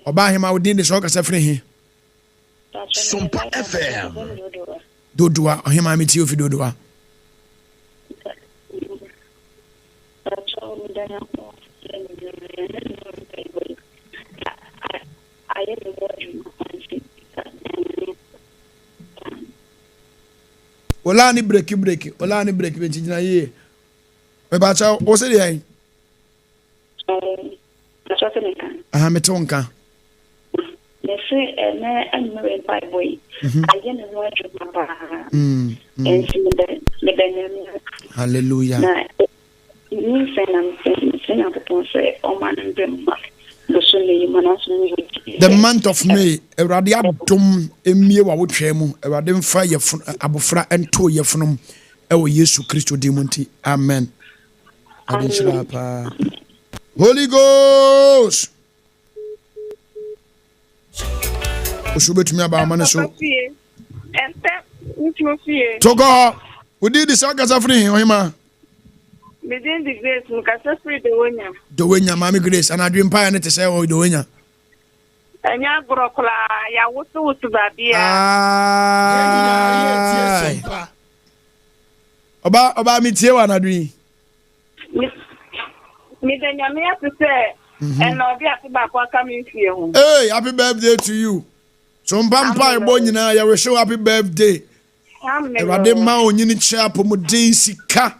Oba him out in the soccer suffering. Sumpa FM. Dodua, him I meet you for Dodua. Olani break. Olani break benjina ye. Me ba cha o se dey. Ah me tonka. Me say na anime Bible. Aye na no aju papa. Hallelujah. Na ni say na to say o man dem. The month of May, Eradi Abdum Emie wa wotwemu, Eradi mfa ye abofra ento ye funum ewo Yesu Kristo dimunti. Amen. Adinshira pa. Holy Ghost. Oshubetumi aba mane so. Togo, we did this August afternoon, Ohima. Within the grace, Mukasa free the winner. The winner, Mammy Grace, and I dream pie and to say, oh, the winner. And ya broccoli, ya was to baby. About me, too, and I dream. Me, then you may have to say, and I'll be happy about coming here. Hey, happy birthday to you. Some vampire boy, you know, you will show happy birthday. Erade ma onyini chapo mudin sika.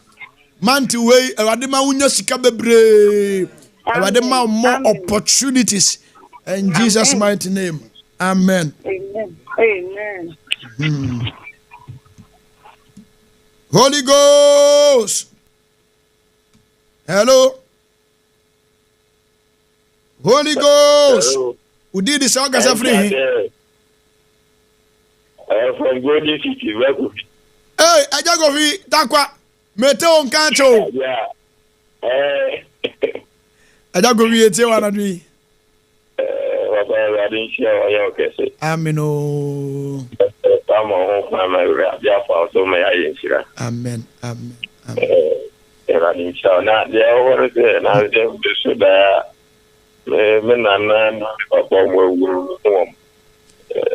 Manti way erade ma unya sika bebre. Erade ma more opportunities in Jesus' mighty name. Amen. Amen. Amen. Holy Ghost. Hello. Holy Ghost. Who did this August free? From Golden City, very good. Hey, I just go fi takwa. Mete on kancho. Yeah. Aja go wi ete wana dwi. I didn't share your case. Amino. I'm on my rap, so may I share. Amen. Amen. I didn't share not the hour again. I just should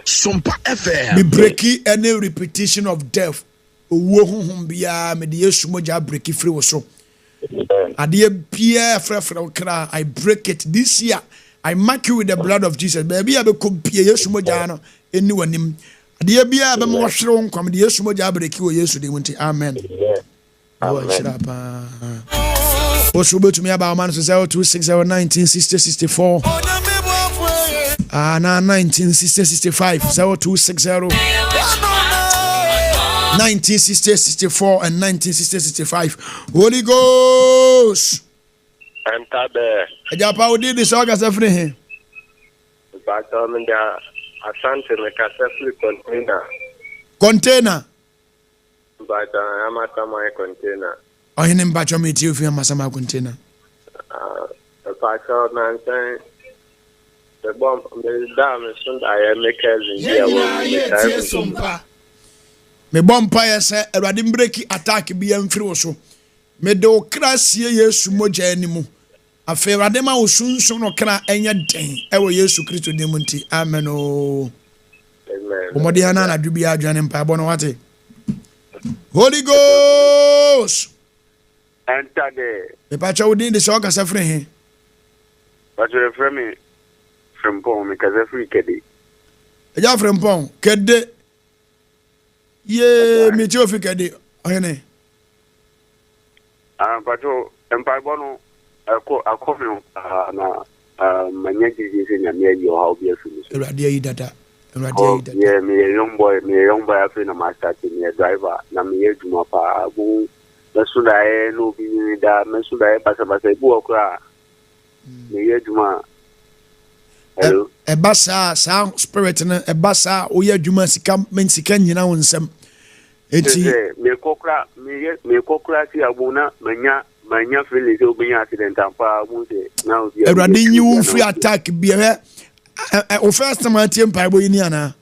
Sumpa FM. Me breaki any repetition of death. Owo honhom bia me de Yesu moja breaki free wo so. Ade bia frefre kra I break it this year. I mark you with the blood of Jesus. Baby I be kompie Yesu moja no eni wanim. Ade bia be mo hwere wo nkwam de Yesu moja breaki wo Yesu de munti. Amen. Amen. Osu betumi aba man so 0260196064. Na 1960-65 0260 1960-64 and 1960-65 Holy Ghost enter there. Ajapa odi this August every here. But the Asante Mekasefli Container. But I'm at my container. Oh, you name bacho me tiu fi masama container. But nonsense. The bomb, the dam is soon I make as in Me bomb pie say Erade breaki attack bi amfiri wo so. Me de okrasie Yesu moja animu. Afa Erade ma wo sunsun no kra enya den e wo Yesu Kristo dem nti. Amen o. Amen. Omode ana na dubi adwane mpa bo no wate. Holy Ghost. Enter there. Me pacha wodi de so kasa frɛ he. But you refer me from home because every kid. Eja frempon kede ye me ti ofi kede ohene But you empire bono ako na manya jiji se nyame ayi o ha obi afi so. Erade ayi dada. Erade ayi dada. Yeah, me young boy afi na master me driver na me eduma pa bu mesuda e no bi ni da mesuda e pasa bu okra. Me eduma. Hello. Ebasa sa spirit na ebasa oya adwuma sika men sika nyina wonsem enti me kokra ti abuna manya feel obi accident ampa mu se na obi Erade nyi wo free attack bi o first time atiem pa bo yini ana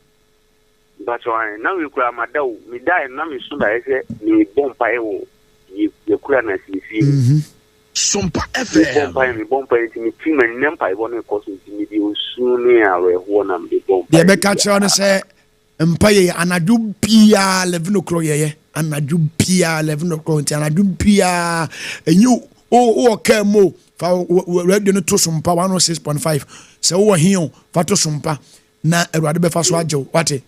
but why now we kura madaw me die na me so da ese me bompa e wo ye kura na sisi Sumpa FM. Bompa mi team and nempa ibon ko so mi di osuni awe ho na me bompa. Ye be catch on say empa ye anadu bia 11 o'clock ye anadu bia 11 o'clock nti anadu bia enyu o kemo fa radio no to sumpa 106.5 se wo hion fa to sumpa na Erade be fa so agyew wate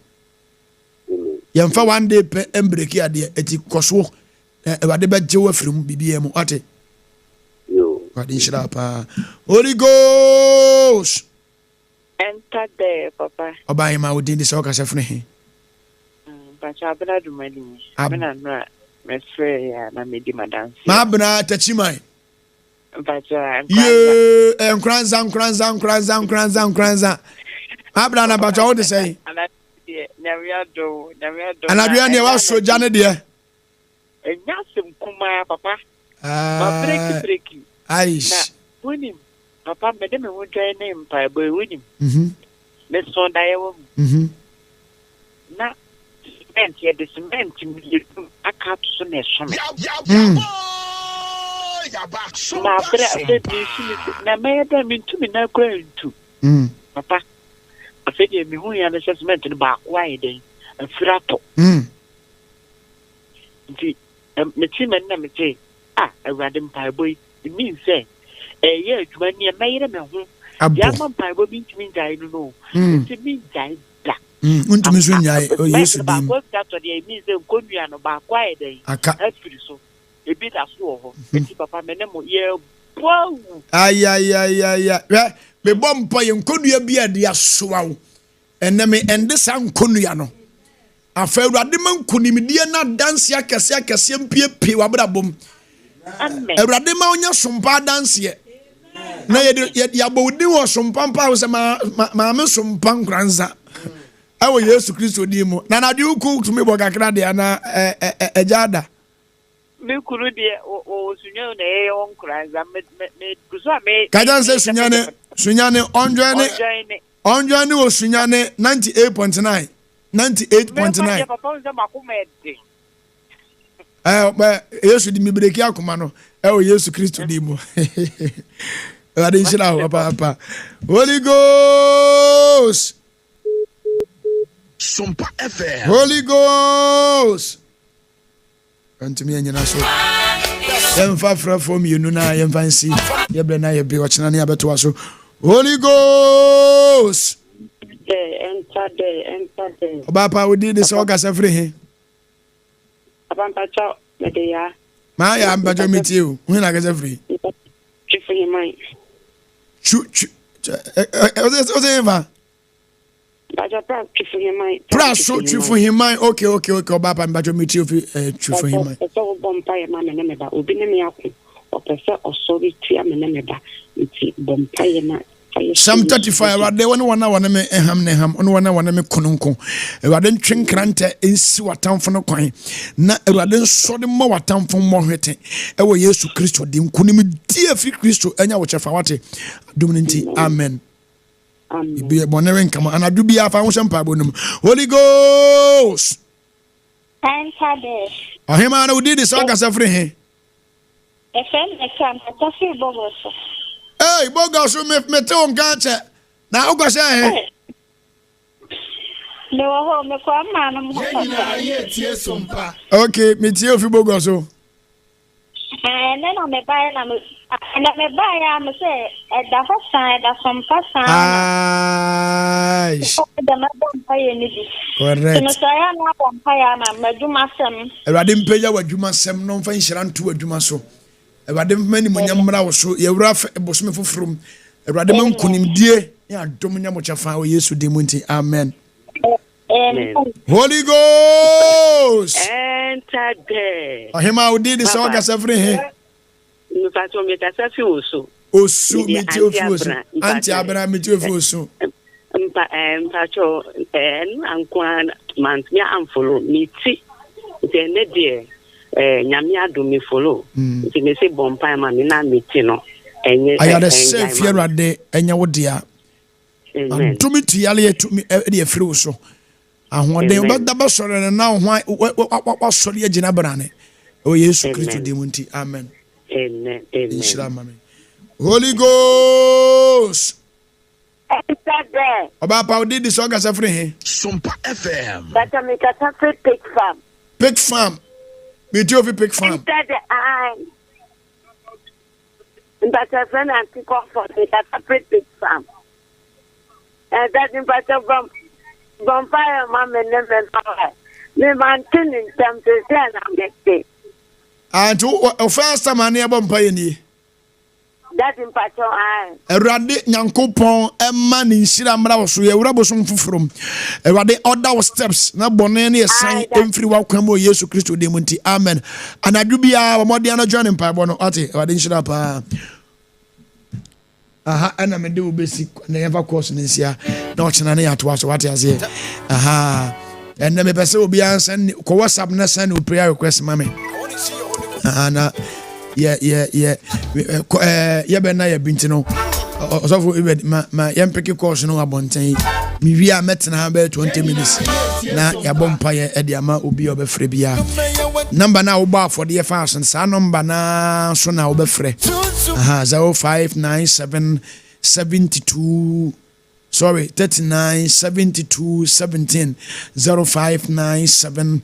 ye mfa one day pe embreki ade eti koso Erade be gyew afirim bibia mu wate Holy Ghost. Enter there, Papa. Oba ima odi ndi so kasa fune he. But abena do mani. Abena no mesre ya na medi madansi. Ma abena tachimai. But ye enkranza. Abena na bacha what say? Nyamiado. Anadua ne wa soja ne de. Enyasem kuma, Papa. Ma break. Aish. Na winim. Papa me dem wo join name pa boy winim. Me so da yewo. Na cement ye the cement mi aka so na so me. Ma bra be na me da mi ntumi na kura ntu. Papa. Afedi mi hu ya na cement ni ba kwa eden. Afirato. Nti me ti me na me ti Erade mpa boy. It means say yeah adwuma ne mayire me ho ya mampa bo bi ntimi njai no ntimi njai da ntimi so njai o Yesu dim ba ko that dey means say konua no ba kwa eden afiri so e bi da so ho enti papa me ne mo ye wow ay me bompa ye konua bi ade asoa wo enne me ende san konua no afa Erade man kunimdie na dance akese mpie wabrabom Erade ma onya sompa dance na ye abodi wo sompa mpa wo se ma me sompa nkranza awo Yesu Kristo di mu na na di uku tumi bo kakra de na ejada me kuru de o sunyo na e on kranza me kuso me Kajan say sunyane onjoane o sunyane 98.9 98.9 papa nza makoma ede Yesu di mi breki akoma no o Yesu Kristo di mo Ade nshira ho papa Holy Ghost Sompa FM Holy Ghost Antumi anyina so Yemfa from you na yemfa nsi yebre na yebi ochina na yabeto aso Holy Ghost enter there Papa we did this August every he Abampacha media Ma ya ambajo meet you when I get every Chifu himai Chu Ozeva Baja pra chifu himai Pra so chifu himai okay Papa ambajo meet you chifu himai So bompa ma me me ba obi ne me akọ opese osori tia me ne ba nti bompa ye na Psalm 35 wade wona wana me eham ne ham ona wana me kononko wade ntwen kranta ensi watamfo no kwan na wade nsode mo watamfo mo hwete ewo Yesu Kristo di nkunim di afi Kristo anya wo chefa wate dominanti amen ibe bonere nkama anadu bia afa ho sempa bonum Holy Ghost enter there ahema na udi this August every he FM tafi bogoso Hey, bogoso me te on gache na ogose he me wo ho me kwa ma no mo Okay, me tie ofi bogoso ne no me ba na me ya me say da ho san da som pa san Ai da na bom pa ye ni bi correct no say na bom pa ya na maduma sem Ewade mpenya wadwuma sem no mfa nhira nto wadwuma so Ewade mani munyamra wo so yewura bosome fofrom Ewade mankunimdie ya dom nyamo chafa o Yesu de munti amen Holy Ghost enter there ahema udi this August every he no fato me ta safi osu me ti ofi osu anti abra me ti ofi osu mpacho ankwa man me amfolo me ti te ne de nyame ado me follow ti me se bompa ma me na me ti no enye ayade se fierade enya wodia amen tumi tuyale yetumi de afiri wo so ahode obada ba sore na ho wa sore agina brane o Yesu Kristo de munti amen amen amen Holy Ghost enter there Oba pa odi this August every he Sompa FM but me kata pig farm me ti ofi pig farm enter the eye but a friend and comfort me kata pig farm and that in part of vampire mama never me maintain in terms of I'm get and to first time ani abompa ye ni that in part of eye Ewurade Nyankopon emma ni nhira mra wo so yewura bosom fofrom Ewurade order wo steps na bone na yesan emfiri wa kwam o Yesu Kristo de munti amen anadu bia omode ana join mpaibo no ate Ewurade nhira pa aha ana me de obesi na yeva course nsia na ochena na yato aso wate ase aha enne me pese obi ansan ko WhatsApp na send o prayer request mame ana ye be na ye binti no osofo ma ye mpeke course no abonten mi wi a metena be 20 minutes na ya bompa ye e de ama obi obefre bia number na wo ba for the fashion sa number na so na obefre 0597 72 sorry 39 72 17 0597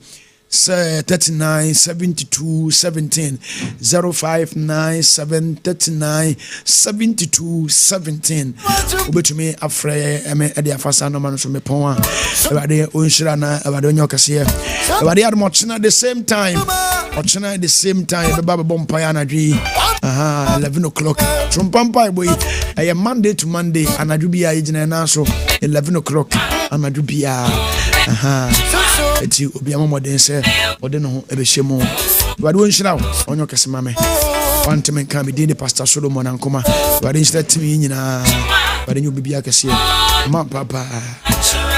39 72 17 0597 39 72 17 obetumi afre eme ade afasa no man so me pon a ewade onhira na ewade onyokase ewade admo china the same time ochina the same time be baba bompa ya anadwi 11 o'clock trumpampa boy Monday to Monday anadwi bia yigina na so 11 o'clock anadwi bia eti obi amomoden se ode no ebehemu wade wonhyira onyo kese mame wanteme kan me di Pastor Solomon Ankomah wade nhyira timi nyina wade nyu bibia kese ma papa